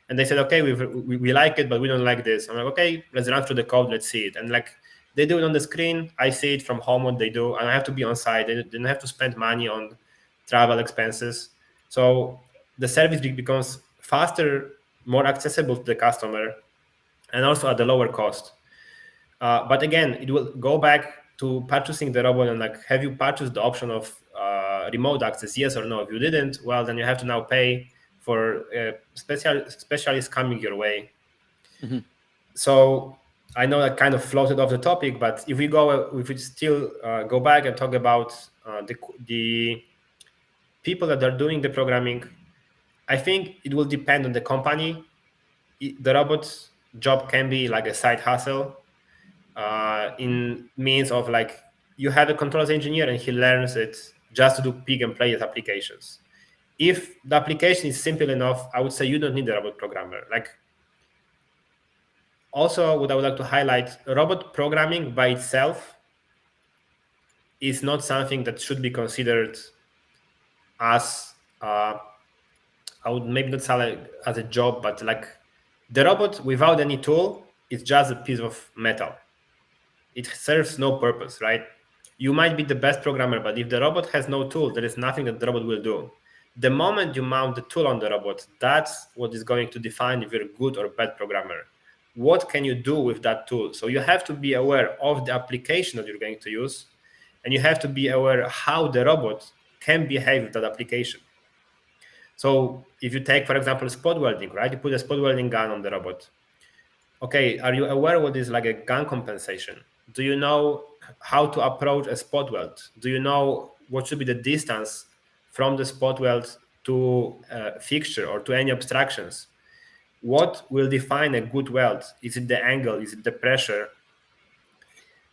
and they said, okay, we like it, but we don't like this. I'm like, okay, let's run through the code. Let's see it. And like they do it on the screen. I see it from home what they do. And I have to be on site. They didn't have to spend money on travel expenses. So the service becomes faster, more accessible to the customer, and also at a lower cost. But again, it will go back to purchasing the robot and like, have you purchased the option of remote access? Yes or no? If you didn't, well, then you have to now pay for specialists coming your way. Mm-hmm. So I know that kind of floated off the topic, but if we still go back and talk about the people that are doing the programming, I think it will depend on the company. The robot's job can be like a side hustle in means of like you have a controls engineer and he learns it just to do pick and play applications. If the application is simple enough, I would say you don't need a robot programmer. Like, also, what I would like to highlight, robot programming by itself is not something that should be considered as I would maybe not sell it as a job, but like the robot without any tool is just a piece of metal. It serves no purpose, right? You might be the best programmer, but if the robot has no tool, there is nothing that the robot will do. The moment you mount the tool on the robot, that's what is going to define if you're a good or bad programmer. What can you do with that tool? So you have to be aware of the application that you're going to use, and you have to be aware how the robot can behave with that application. So if you take, for example, spot welding, right? You put a spot welding gun on the robot. Okay, are you aware what is like a gun compensation? Do you know how to approach a spot weld? Do you know what should be the distance from the spot weld to a fixture or to any obstructions? What will define a good weld? Is it the angle? Is it the pressure?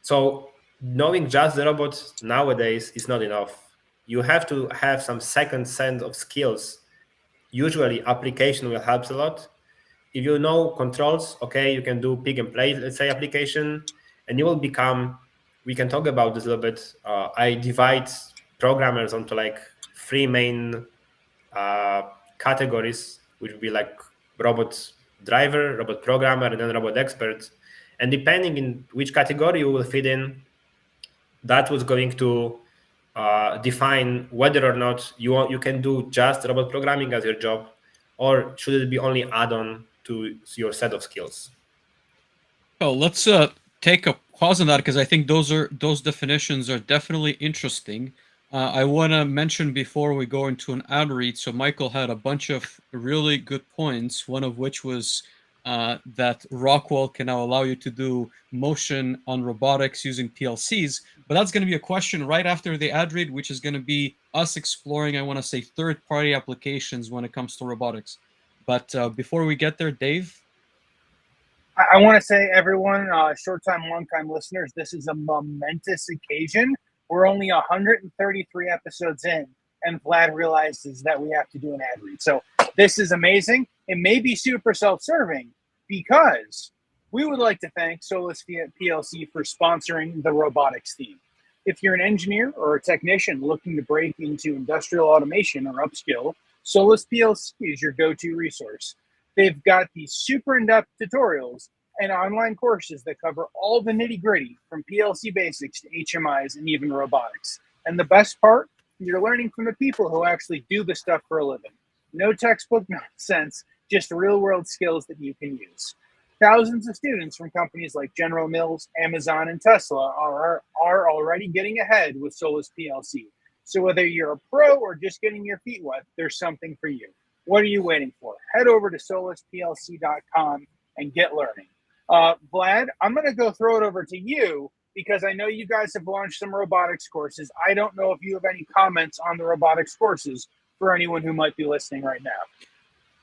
So knowing just the robot nowadays is not enough. You have to have some second set of skills. Usually application will help a lot. If you know controls, okay, you can do pick and play, let's say, application, and you will become, we can talk about this a little bit. I divide programmers onto like three main categories, which would be like robot driver, robot programmer, and then robot expert. And depending in which category you will fit in, that was going to define whether or not you can do just robot programming as your job, or should it be only add-on to your set of skills. Oh, let's take a pause on that, because I think those definitions are definitely interesting. I want to mention before we go into an ad read, so Michael had a bunch of really good points, one of which was that Rockwell can now allow you to do motion on robotics using PLCs, but that's going to be a question right after the ad read, which is going to be us exploring, I want to say, third-party applications when it comes to robotics. But before we get there, Dave? I want to say, everyone, short-time, long-time listeners, this is a momentous occasion. We're only 133 episodes in, and Vlad realizes that we have to do an ad read. So this is amazing. It may be super self-serving because we would like to thank Solus PLC for sponsoring the robotics theme. If you're an engineer or a technician looking to break into industrial automation or upskill, Solus PLC is your go-to resource. They've got these super in-depth tutorials and online courses that cover all the nitty-gritty from PLC basics to HMIs and even robotics. And the best part, you're learning from the people who actually do the stuff for a living. No textbook nonsense, just real-world skills that you can use. Thousands of students from companies like General Mills, Amazon, and Tesla are already getting ahead with Solus PLC. So whether you're a pro or just getting your feet wet, there's something for you. What are you waiting for? Head over to solusplc.com and get learning. Vlad, I'm going to go throw it over to you because I know you guys have launched some robotics courses. I don't know if you have any comments on the robotics courses for anyone who might be listening right now.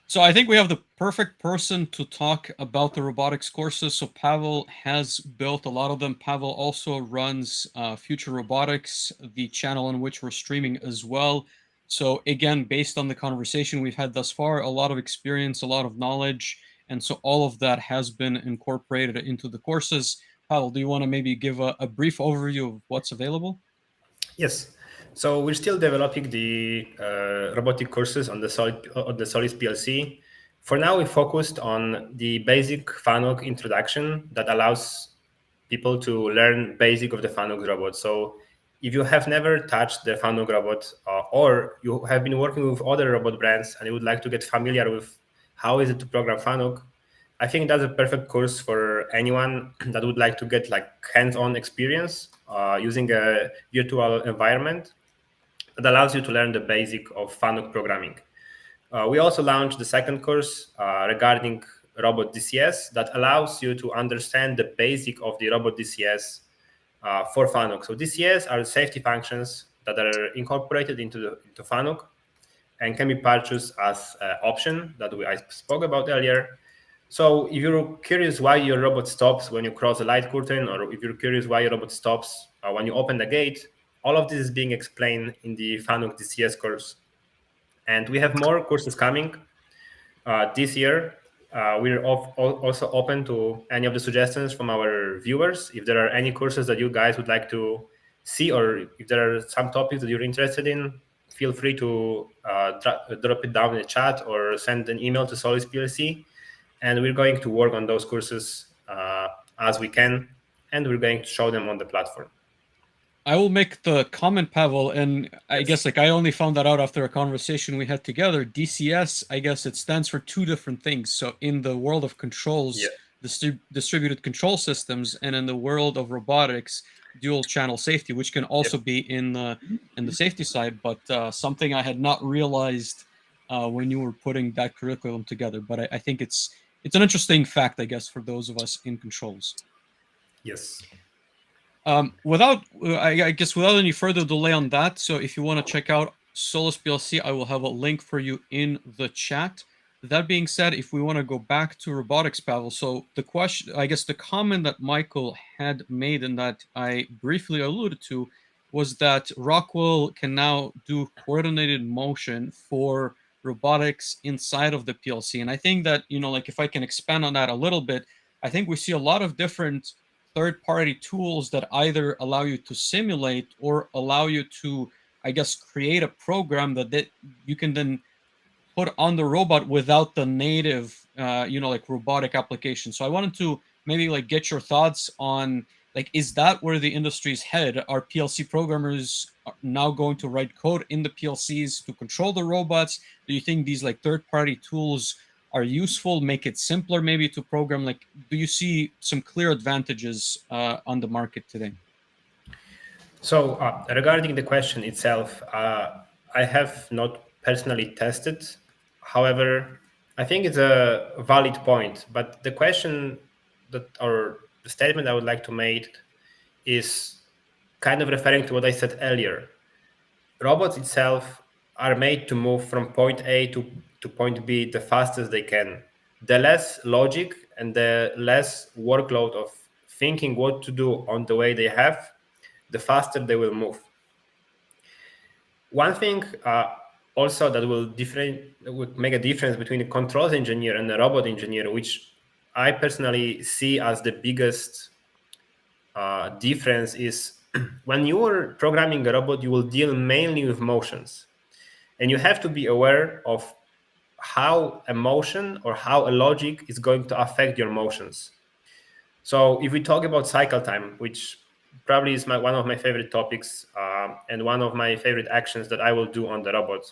So I think we have the perfect person to talk about the robotics courses. So Pawel has built a lot of them. Pawel also runs Future Robotics, the channel on which we're streaming as well. So again, based on the conversation we've had thus far, a lot of experience, a lot of knowledge. And so all of that has been incorporated into the courses. Pawel, do you want to maybe give a brief overview of what's available? Yes. So we're still developing the robotic courses on the Solus PLC. For now, we focused on the basic Fanuc introduction that allows people to learn basic of the Fanuc robot. So if you have never touched the Fanuc robot or you have been working with other robot brands and you would like to get familiar with how is it to program Fanuc, I think that's a perfect course for anyone that would like to get like hands-on experience using a virtual environment that allows you to learn the basic of Fanuc programming. We also launched the second course regarding robot DCS that allows you to understand the basic of the robot DCS for Fanuc. So DCS are safety functions that are incorporated into Fanuc and can be purchased as an option that I spoke about earlier. So if you're curious why your robot stops when you cross a light curtain, or if you're curious why your robot stops when you open the gate, all of this is being explained in the Fanuc DCS course. And we have more courses coming this year. We're also open to any of the suggestions from our viewers. If there are any courses that you guys would like to see, or if there are some topics that you're interested in, feel free to drop it down in the chat or send an email to Solus PLC. And we're going to work on those courses as we can, and we're going to show them on the platform. I will make the comment, Pawel, and I guess like I only found that out after a conversation we had together. DCS, I guess it stands for two different things. So in the world of controls, distributed control systems, and in the world of robotics, dual channel safety, which can also be in the safety side, but something I had not realized when you were putting that curriculum together. But I think it's an interesting fact, I guess, for those of us in controls. Yes. Without any further delay on that, so if you want to check out Solus PLC, I will have a link for you in the chat. That being said, if we want to go back to robotics, Pawel, so the question, I guess the comment that Michael had made and that I briefly alluded to was that Rockwell can now do coordinated motion for robotics inside of the PLC. And I think that, like if I can expand on that a little bit, I think we see a lot of different third-party tools that either allow you to simulate or allow you to, I guess, create a program that you can then put on the robot without the native, like robotic application. So I wanted to maybe like get your thoughts on, like, is that where the industry's head? Are PLC programmers now going to write code in the PLCs to control the robots? Do you think these like third-party tools are useful, make it simpler maybe to program? Like, do you see some clear advantages on the market today? So regarding the question itself, I have not personally tested. However, I think it's a valid point. But the question or the statement I would like to make is kind of referring to what I said earlier. Robots itself are made to move from point A to point B the fastest they can. The less logic and the less workload of thinking what to do on the way they have, the faster they will move. One thing also that would make a difference between a controls engineer and a robot engineer, which I personally see as the biggest difference, is when you're programming a robot, you will deal mainly with motions. And you have to be aware of how a motion or how a logic is going to affect your motions. So if we talk about cycle time, which probably is one of my favorite topics and one of my favorite actions that I will do on the robot,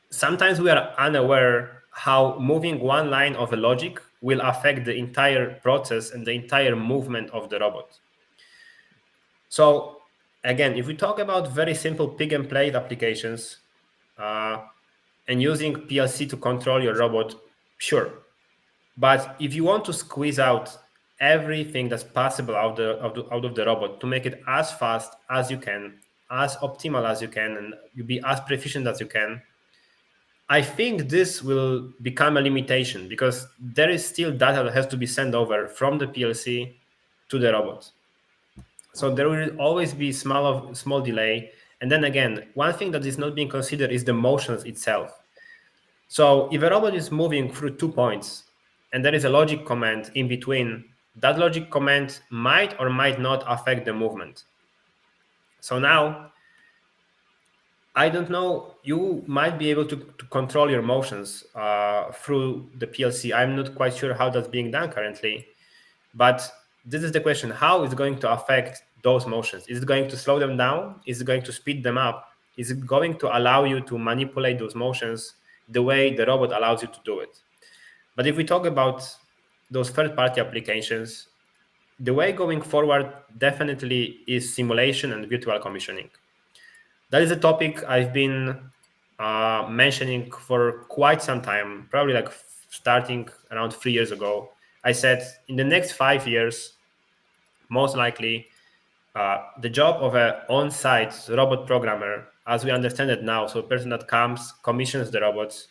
sometimes we are unaware how moving one line of a logic will affect the entire process and the entire movement of the robot. So again, if we talk about very simple pick and play applications and using PLC to control your robot, sure. But if you want to squeeze out everything that's possible out of the robot to make it as fast as you can, as optimal as you can, and you be as proficient as you can, I think this will become a limitation because there is still data that has to be sent over from the PLC to the robot. So there will always be small delay. And then again, one thing that is not being considered is the motions itself. So if a robot is moving through 2 points and there is a logic command in between, that logic command might or might not affect the movement. So now, I don't know, you might be able to control your motions through the PLC. I'm not quite sure how that's being done currently, but this is the question: how is it going to affect those motions? Is it going to slow them down? Is it going to speed them up? Is it going to allow you to manipulate those motions the way the robot allows you to do it? But if we talk about those third-party applications, the way going forward definitely is simulation and virtual commissioning. That is a topic I've been mentioning for quite some time, probably like starting around 3 years ago. I said in the next 5 years, most likely, the job of an on-site robot programmer, as we understand it now, so a person that comes, commissions the robots,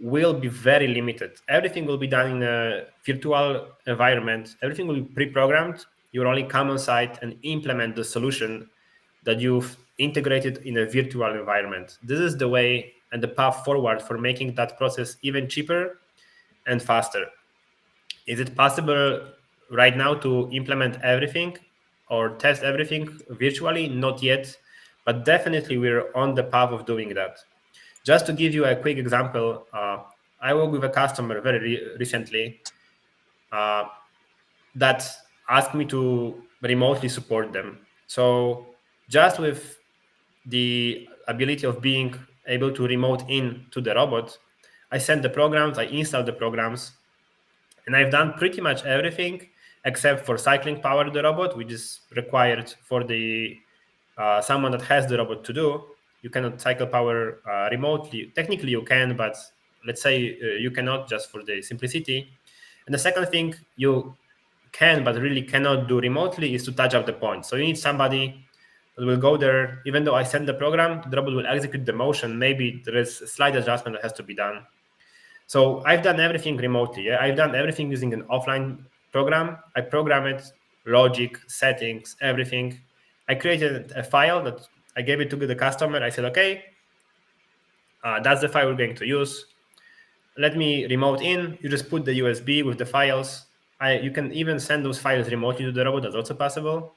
will be very limited. Everything will be done in a virtual environment. Everything will be pre-programmed. You will only come on site and implement the solution that you've integrated in a virtual environment. This is the way and the path forward for making that process even cheaper and faster. Is it possible right now to implement everything or test everything virtually? Not yet, but definitely we're on the path of doing that. Just to give you a quick example, I worked with a customer very recently that asked me to remotely support them. So just with the ability of being able to remote in to the robot, I sent the programs, I installed the programs, and I've done pretty much everything except for cycling power the robot, which is required for the someone that has the robot to do. You cannot cycle power remotely. Technically you can, but let's say you cannot, just for the simplicity. And the second thing you can but really cannot do remotely is to touch up the points. So you need somebody that will go there. Even though I send the program, the robot will execute the motion. Maybe there is a slight adjustment that has to be done. So I've done everything remotely. Yeah? I've done everything using an offline program. I program it, logic, settings, everything. I created a file that I gave it to the customer. I said, okay, that's the file we're going to use. Let me remote in. You just put the USB with the files. You can even send those files remotely to the robot. That's also possible.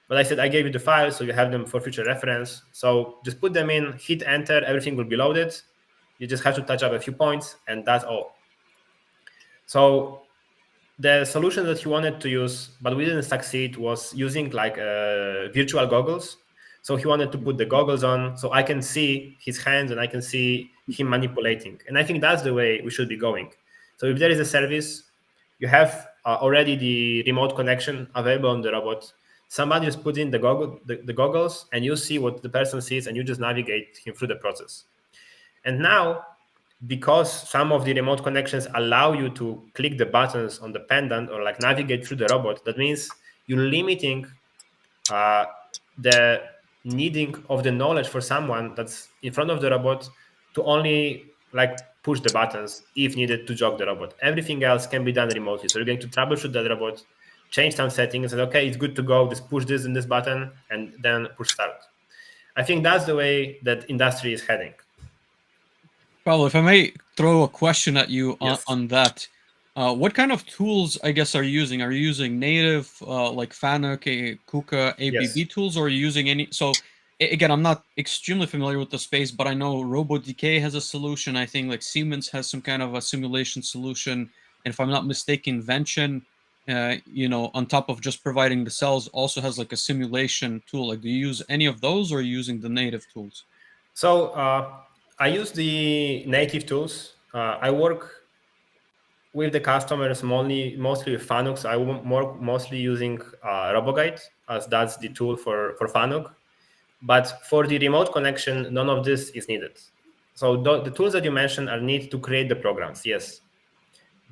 But I said, I gave you the files, so you have them for future reference. So just put them in, hit enter, everything will be loaded. You just have to touch up a few points, and that's all. So the solution that he wanted to use, but we didn't succeed, was using like virtual goggles. So he wanted to put the goggles on so I can see his hands and I can see him manipulating. And I think that's the way we should be going. So if there is a service, you have already the remote connection available on the robot. Somebody just puts in the goggles and you see what the person sees and you just navigate him through the process. And now, because some of the remote connections allow you to click the buttons on the pendant or like navigate through the robot, that means you're limiting the needing of the knowledge for someone that's in front of the robot to only like push the buttons if needed to jog the robot. Everything else can be done remotely. So you're going to troubleshoot the robot, change some settings, and say, okay, it's good to go. Just push this and this button, and then push start. I think that's the way that industry is heading. Pawel, if I may throw a question at you Yes. on that, what kind of tools, I guess, are you using? Are you using native, like Fanuc, Kuka, ABB tools, or are you using any? So, again, I'm not extremely familiar with the space, but I know Robotics has a solution. I think like Siemens has some kind of a simulation solution. And if I'm not mistaken, Vention, on top of just providing the cells, also has like a simulation tool. Like, do you use any of those, or are you using the native tools? So I use the native tools. I work with the customers mostly with Fanuc. Mostly using RoboGuide, as that's the tool for Fanuc. But for the remote connection, none of this is needed. So the tools that you mentioned are needed to create the programs, yes.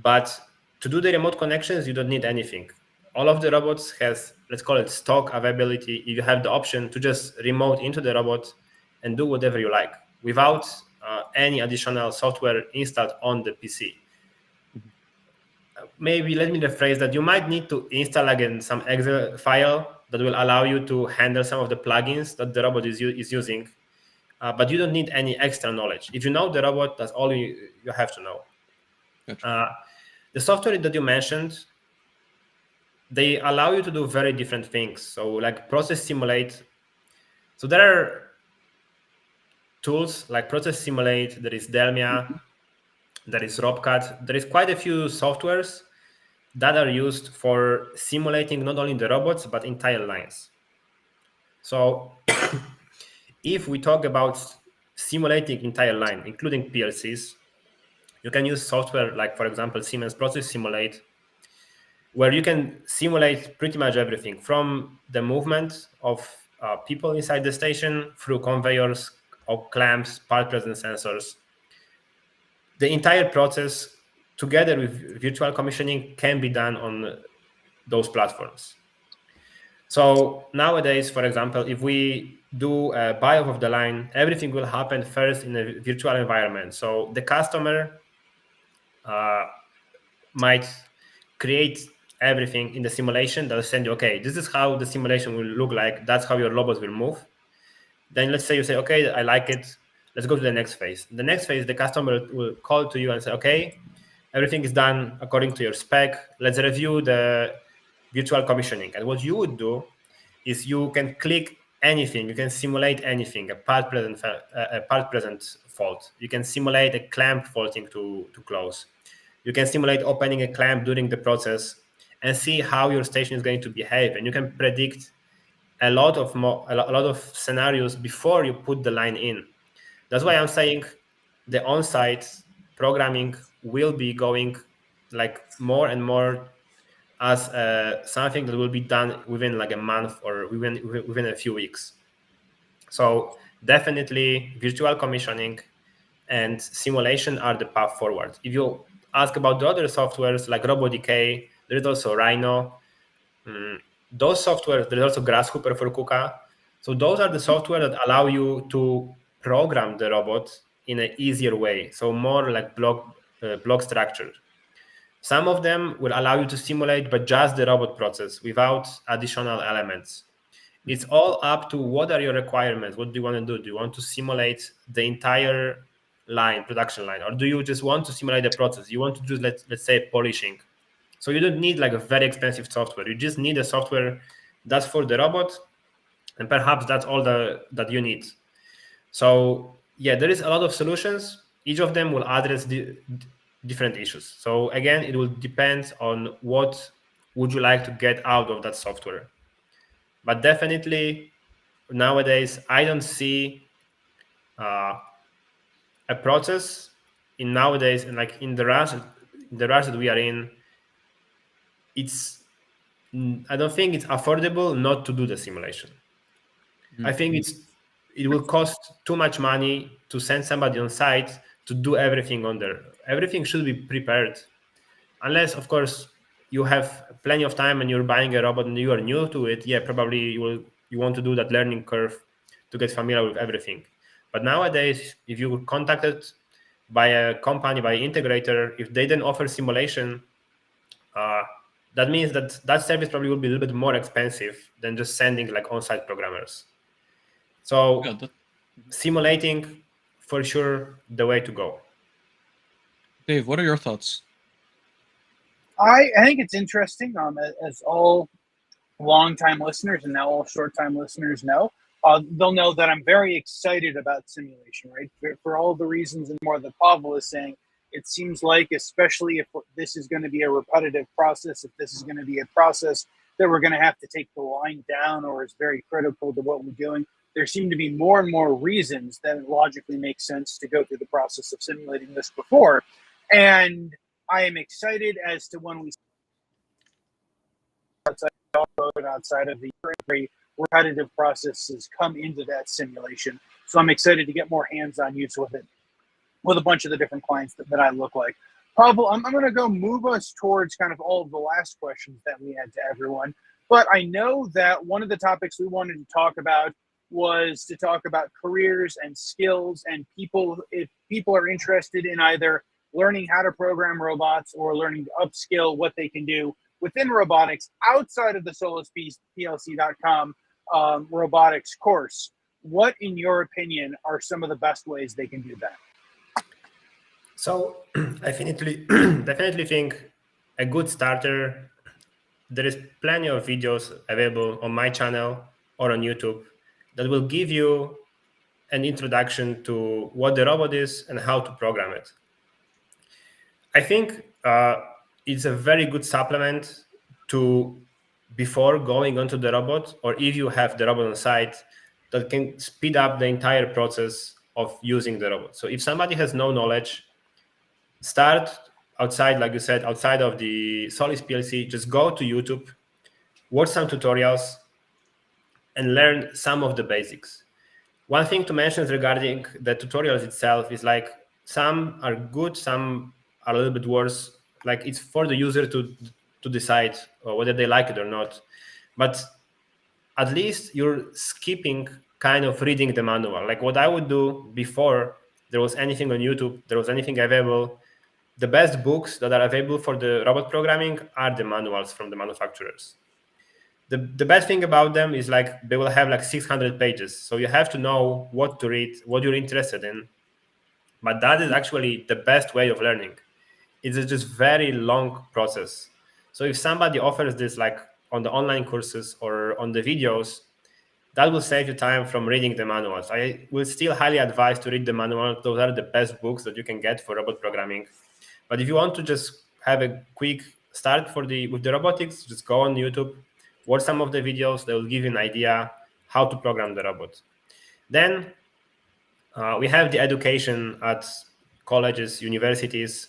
But to do the remote connections, you don't need anything. All of the robots has, let's call it stock availability. You have the option to just remote into the robot and do whatever you like without any additional software installed on the PC. Maybe let me rephrase that. You might need to install again some Excel file that will allow you to handle some of the plugins that the robot is using, but you don't need any extra knowledge. If you know the robot, that's all you have to know. Gotcha. The software that you mentioned, they allow you to do very different things. So like process simulate. So there are tools like process simulate, there is Delmia, there is RobCat. There is quite a few softwares that are used for simulating not only the robots, but entire lines. So if we talk about simulating entire line, including PLCs, you can use software like, for example, Siemens Process Simulate, where you can simulate pretty much everything from the movement of people inside the station through conveyors, or clamps, part presence sensors. The entire process, together with virtual commissioning, can be done on those platforms. So nowadays, for example, if we do a buy-off of the line, everything will happen first in a virtual environment. So the customer might create everything in the simulation. They'll send you, okay, this is how the simulation will look like. That's how your robots will move. Then let's say you say, okay, I like it. Let's go to the next phase. The next phase, the customer will call to you and say, okay, everything is done according to your spec. Let's review the virtual commissioning. And what you would do is you can click anything. You can simulate anything, a part present fault. You can simulate a clamp faulting to close. You can simulate opening a clamp during the process and see how your station is going to behave. And you can predict a lot of scenarios before you put the line in. That's why I'm saying the on-site programming will be going like more and more as something that will be done within like a month or within a few weeks. So definitely virtual commissioning and simulation are the path forward. If you ask about the other softwares like Robotics, there is also Rhino. Those softwares, there's also Grasshopper for Kuka. So those are the software that allow you to program the robot in an easier way. So more like block structure. Some of them will allow you to simulate, but just the robot process without additional elements. It's all up to what are your requirements. What do you want to do? Do you want to simulate the entire line, production line, or do you just want to simulate the process? You want to do, let's say, polishing. So you don't need like a very expensive software. You just need a software that's for the robot, and perhaps that's all that you need. So yeah, there is a lot of solutions. Each of them will address the different issues. So again, it will depend on what would you like to get out of that software. But definitely nowadays, I don't see a process in nowadays, and like in the rush that we are in, I don't think it's affordable not to do the simulation. I think it will cost too much money to send somebody on site to do everything on there. Everything should be prepared, unless of course you have plenty of time and you're buying a robot and you are new to it. Yeah, probably you want to do that learning curve to get familiar with everything. But nowadays, if you were contacted by a company, by an integrator, if they then offer simulation, that means that service probably will be a little bit more expensive than just sending like on-site programmers. So Yeah, simulating, for sure, the way to go. Dave, what are your thoughts? I think it's interesting. As all long-time listeners and now all short-time listeners know, they'll know that I'm very excited about simulation, right? For all the reasons and more that Pawel is saying, it seems like, especially if this is going to be a repetitive process, if this is going to be a process that we're going to have to take the line down or is very critical to what we're doing, there seem to be more and more reasons that it logically makes sense to go through the process of simulating this before. And I am excited as to when we outside of the very repetitive processes come into that simulation. So I'm excited to get more hands-on use with it with a bunch of the different clients that I look like. Pawel, I'm going to go move us towards kind of all of the last questions that we had to everyone. But I know that one of the topics we wanted to talk about was to talk about careers and skills and people, if people are interested in either learning how to program robots or learning to upskill what they can do within robotics outside of the SolusPLC.com robotics course. What, in your opinion, are some of the best ways they can do that? So I definitely think a good starter, there is plenty of videos available on my channel or on YouTube that will give you an introduction to what the robot is and how to program it. I think it's a very good supplement to before going onto the robot, or if you have the robot on site, that can speed up the entire process of using the robot. So if somebody has no knowledge, start outside, like you said, outside of the Solus PLC, just go to YouTube, watch some tutorials, and learn some of the basics. One thing to mention regarding the tutorials itself is like some are good, some are a little bit worse. Like it's for the user to decide whether they like it or not. But at least you're skipping kind of reading the manual. Like what I would do before there was anything on YouTube, there was anything available, the best books that are available for the robot programming are the manuals from the manufacturers. The best thing about them is like they will have like 600 pages. So you have to know what to read, what you're interested in. But that is actually the best way of learning. It's a just very long process. So if somebody offers this like on the online courses or on the videos, that will save you time from reading the manuals. I will still highly advise to read the manual. Those are the best books that you can get for robot programming. But if you want to just have a quick start with the robotics, just go on YouTube, watch some of the videos. They will give you an idea how to program the robot. Then we have the education at colleges, universities.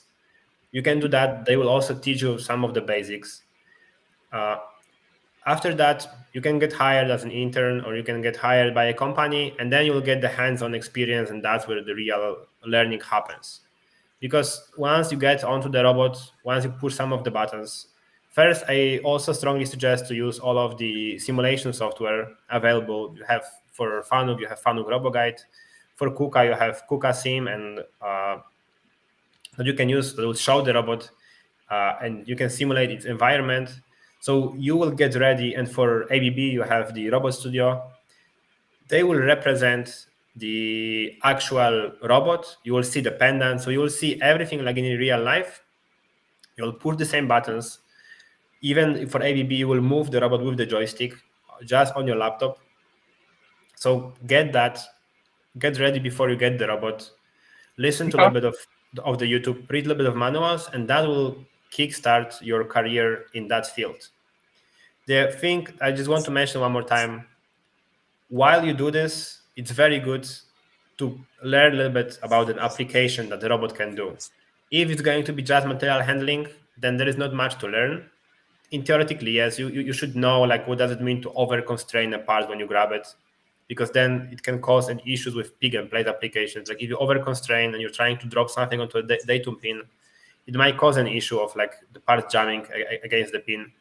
You can do that. They will also teach you some of the basics. After that, you can get hired as an intern or you can get hired by a company, and then you'll get the hands-on experience, and that's where the real learning happens. Because once you get onto the robot, once you push some of the buttons, first, I also strongly suggest to use all of the simulation software available. You have for Fanuc, you have Fanuc RoboGuide. For Kuka, you have Kuka Sim, and that you can use that will show the robot, and you can simulate its environment. So you will get ready. And for ABB, you have the Robot Studio. They will represent the actual robot. You will see the pendant. So you will see everything like in real life. You'll push the same buttons. Even for ABB, you will move the robot with the joystick just on your laptop. So get ready before you get the robot. Listen to a little bit of the YouTube, read a little bit of manuals, and that will kickstart your career in that field. The thing I just want to mention one more time, while you do this, it's very good to learn a little bit about an application that the robot can do. If it's going to be just material handling, then there is not much to learn. In theoretically, yes, you should know like what does it mean to over constrain a part when you grab it, because then it can cause an issues with pick and plate applications. Like if you over constrain and you're trying to drop something onto a datum pin, it might cause an issue of like the part jamming against the pin.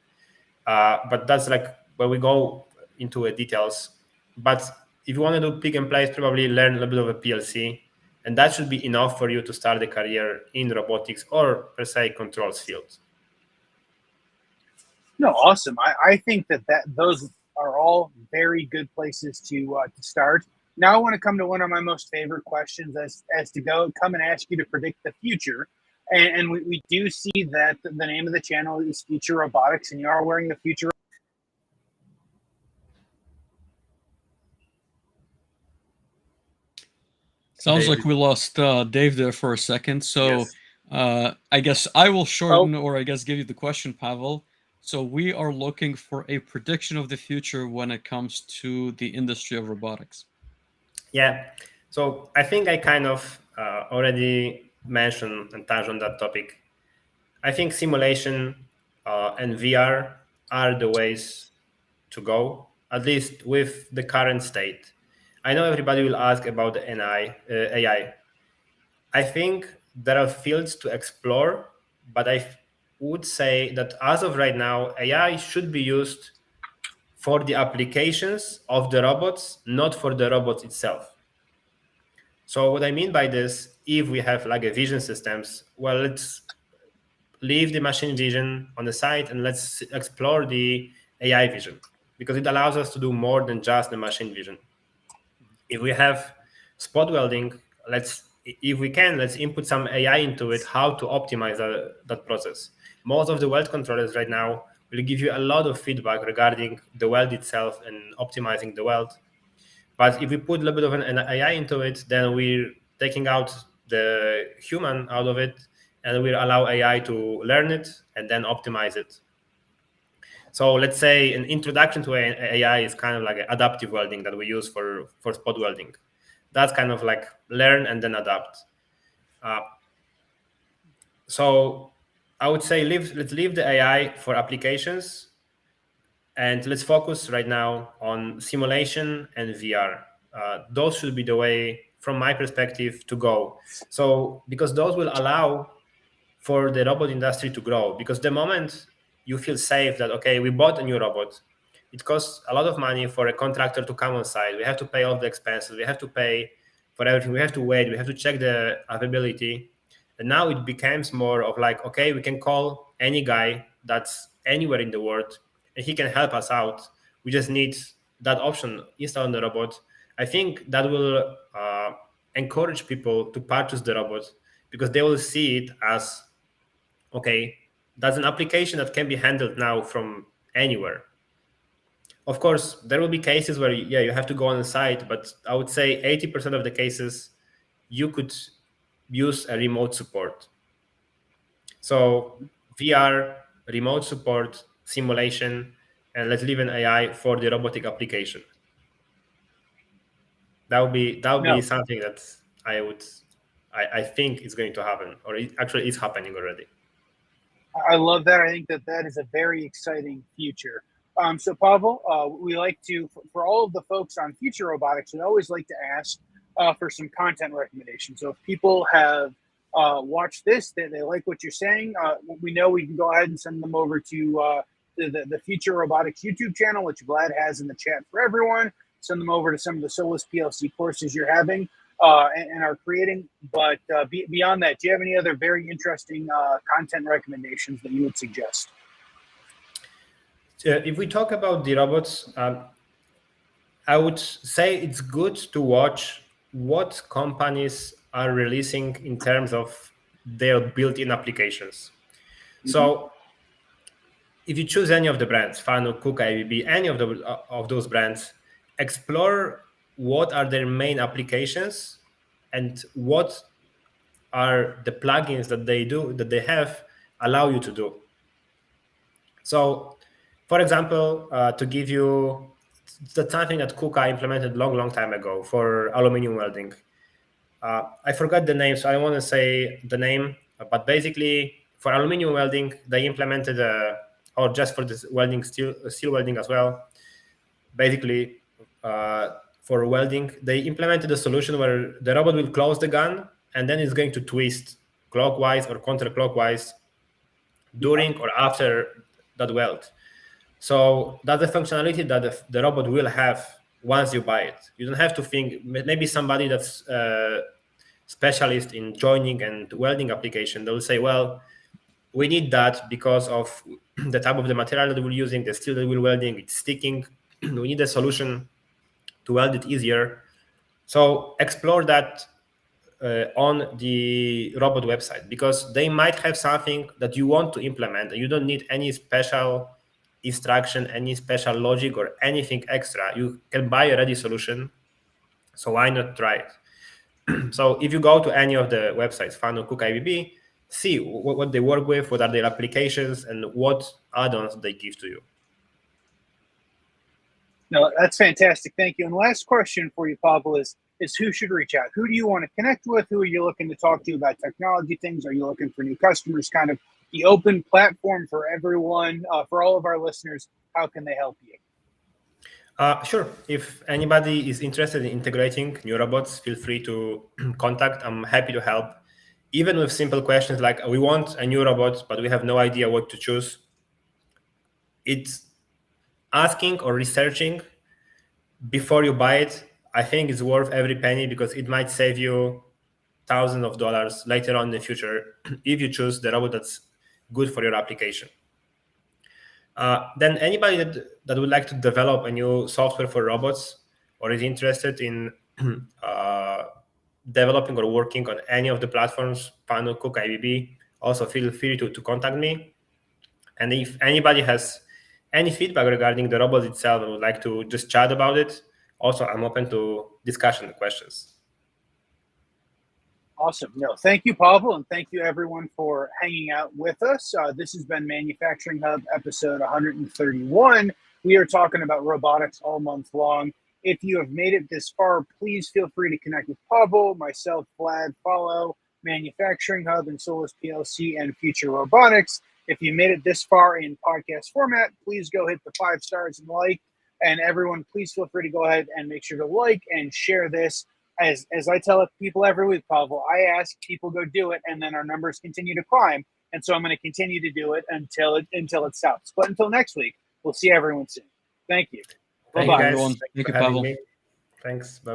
But that's like where we go into details. But if you want to do pick and place, probably learn a little bit of a PLC, and that should be enough for you to start a career in robotics or per se controls field. No, awesome. I think that those are all very good places to start. Now I want to come to one of my most favorite questions as to come and ask you to predict the future. And we do see that the name of the channel is Future Robotics, and you are wearing the Future. Sounds like we lost Dave there for a second. So Yes. I guess I will shorten, or I guess give you the question, Pavel. So we are looking for a prediction of the future when it comes to the industry of robotics. Yeah. So I think I kind of already mentioned and touched on that topic. I think simulation and VR are the ways to go, at least with the current state. I know everybody will ask about the AI. I think there are fields to explore, but I would say that as of right now, AI should be used for the applications of the robots, not for the robots itself. So what I mean by this, if we have like a vision systems, well, let's leave the machine vision on the side and let's explore the AI vision, because it allows us to do more than just the machine vision. If we have spot welding, let's input some AI into it, how to optimize that process. Most of the weld controllers right now will give you a lot of feedback regarding the weld itself and optimizing the weld. But if we put a little bit of an AI into it, then we're taking out the human out of it, and we allow AI to learn it and then optimize it. So let's say an introduction to AI is kind of like adaptive welding that we use for spot welding. That's kind of like learn and then adapt. So I would say let's leave the AI for applications, and let's focus right now on simulation and VR. Those should be the way, from my perspective, to go. So because those will allow for the robot industry to grow. Because the moment you feel safe that, okay, we bought a new robot, it costs a lot of money for a contractor to come on site. We have to pay all the expenses. We have to pay for everything. We have to wait. We have to check the availability. And now it becomes more of like, okay, we can call any guy that's anywhere in the world and he can help us out. We just need that option installed on the robot. I think that will encourage people to purchase the robot, because they will see it as, okay, that's an application that can be handled now from anywhere. Of course, there will be cases where, you have to go on the site, but I would say 80% of the cases you could use a remote support. So VR, remote support, simulation, and let's leave an AI for the robotic application. That would be something that I think is going to happen, or it actually is happening already. I love that. I think that is a very exciting future. So Pavel, we like to, for all of the folks on Future Robotics, we always like to ask for some content recommendations. So if people have watched this, they like what you're saying, we know we can go ahead and send them over to the Future Robotics YouTube channel, which Vlad has in the chat for everyone. Send them over to some of the Solus PLC courses you're having and are creating. But beyond that, do you have any other very interesting content recommendations that you would suggest? If we talk about the robots, I would say it's good to watch what companies are releasing in terms of their built-in applications. Mm-hmm. So if you choose any of the brands, Fanuc, Kuka, ABB, any of those brands, explore what are their main applications and what are the plugins that they have allow you to do. So, for example, to give you, that's something that Kuka implemented long time ago for aluminum welding. I forgot the name, so I don't want to say the name, but basically for aluminum welding, they implemented, or just for this welding, steel welding as well, basically for welding, they implemented a solution where the robot will close the gun and then it's going to twist clockwise or counterclockwise during or after that weld. So that's the functionality that the robot will have once you buy it. You don't have to think, maybe somebody that's a specialist in joining and welding application, they'll say, well, we need that because of the type of the material that we're using, the steel that we're welding, it's sticking. We need a solution to weld it easier. So explore that on the robot website, because they might have something that you want to implement and you don't need any special instruction, any special logic or anything extra. You can buy a ready solution, so why not try it? So if you go to any of the websites, Fanuc, Kuka, ABB, see what they work with, what are their applications, and what add-ons they give to you. No, that's fantastic. Thank you. And last question for you, Pawel, is who should reach out? Who do you want to connect with? Who are you looking to talk to about technology things? Are you looking for new customers? Kind of the open platform for everyone, for all of our listeners. How can they help you? Sure. If anybody is interested in integrating new robots, feel free to contact. I'm happy to help. Even with simple questions like, we want a new robot, but we have no idea what to choose. It's asking or researching before you buy it. I think it's worth every penny, because it might save you thousands of dollars later on in the future if you choose the robot that's good for your application. Then anybody that would like to develop a new software for robots, or is interested in developing or working on any of the platforms, Fanuc, Kuka, ABB, also feel free to contact me. And if anybody has any feedback regarding the robot itself and would like to just chat about it, also I'm open to discussion and questions. Awesome. No, thank you, Pawel, and thank you everyone for hanging out with us. This has been Manufacturing Hub episode 131. We are talking about robotics all month long. If you have made it this far, please feel free to connect with Pawel, myself, Vlad, follow Manufacturing Hub and Solus PLC and Future Robotics. If you made it this far in podcast format, please go hit the 5 stars and like. And everyone, please feel free to go ahead and make sure to like and share this. As I tell people every week, Pawel, I ask people go do it, and then our numbers continue to climb. And so I'm going to continue to do it until it stops. But until next week, we'll see everyone soon. Thank you. Thank you, guys. Everyone. Thank you, Pawel. Thanks. Bye.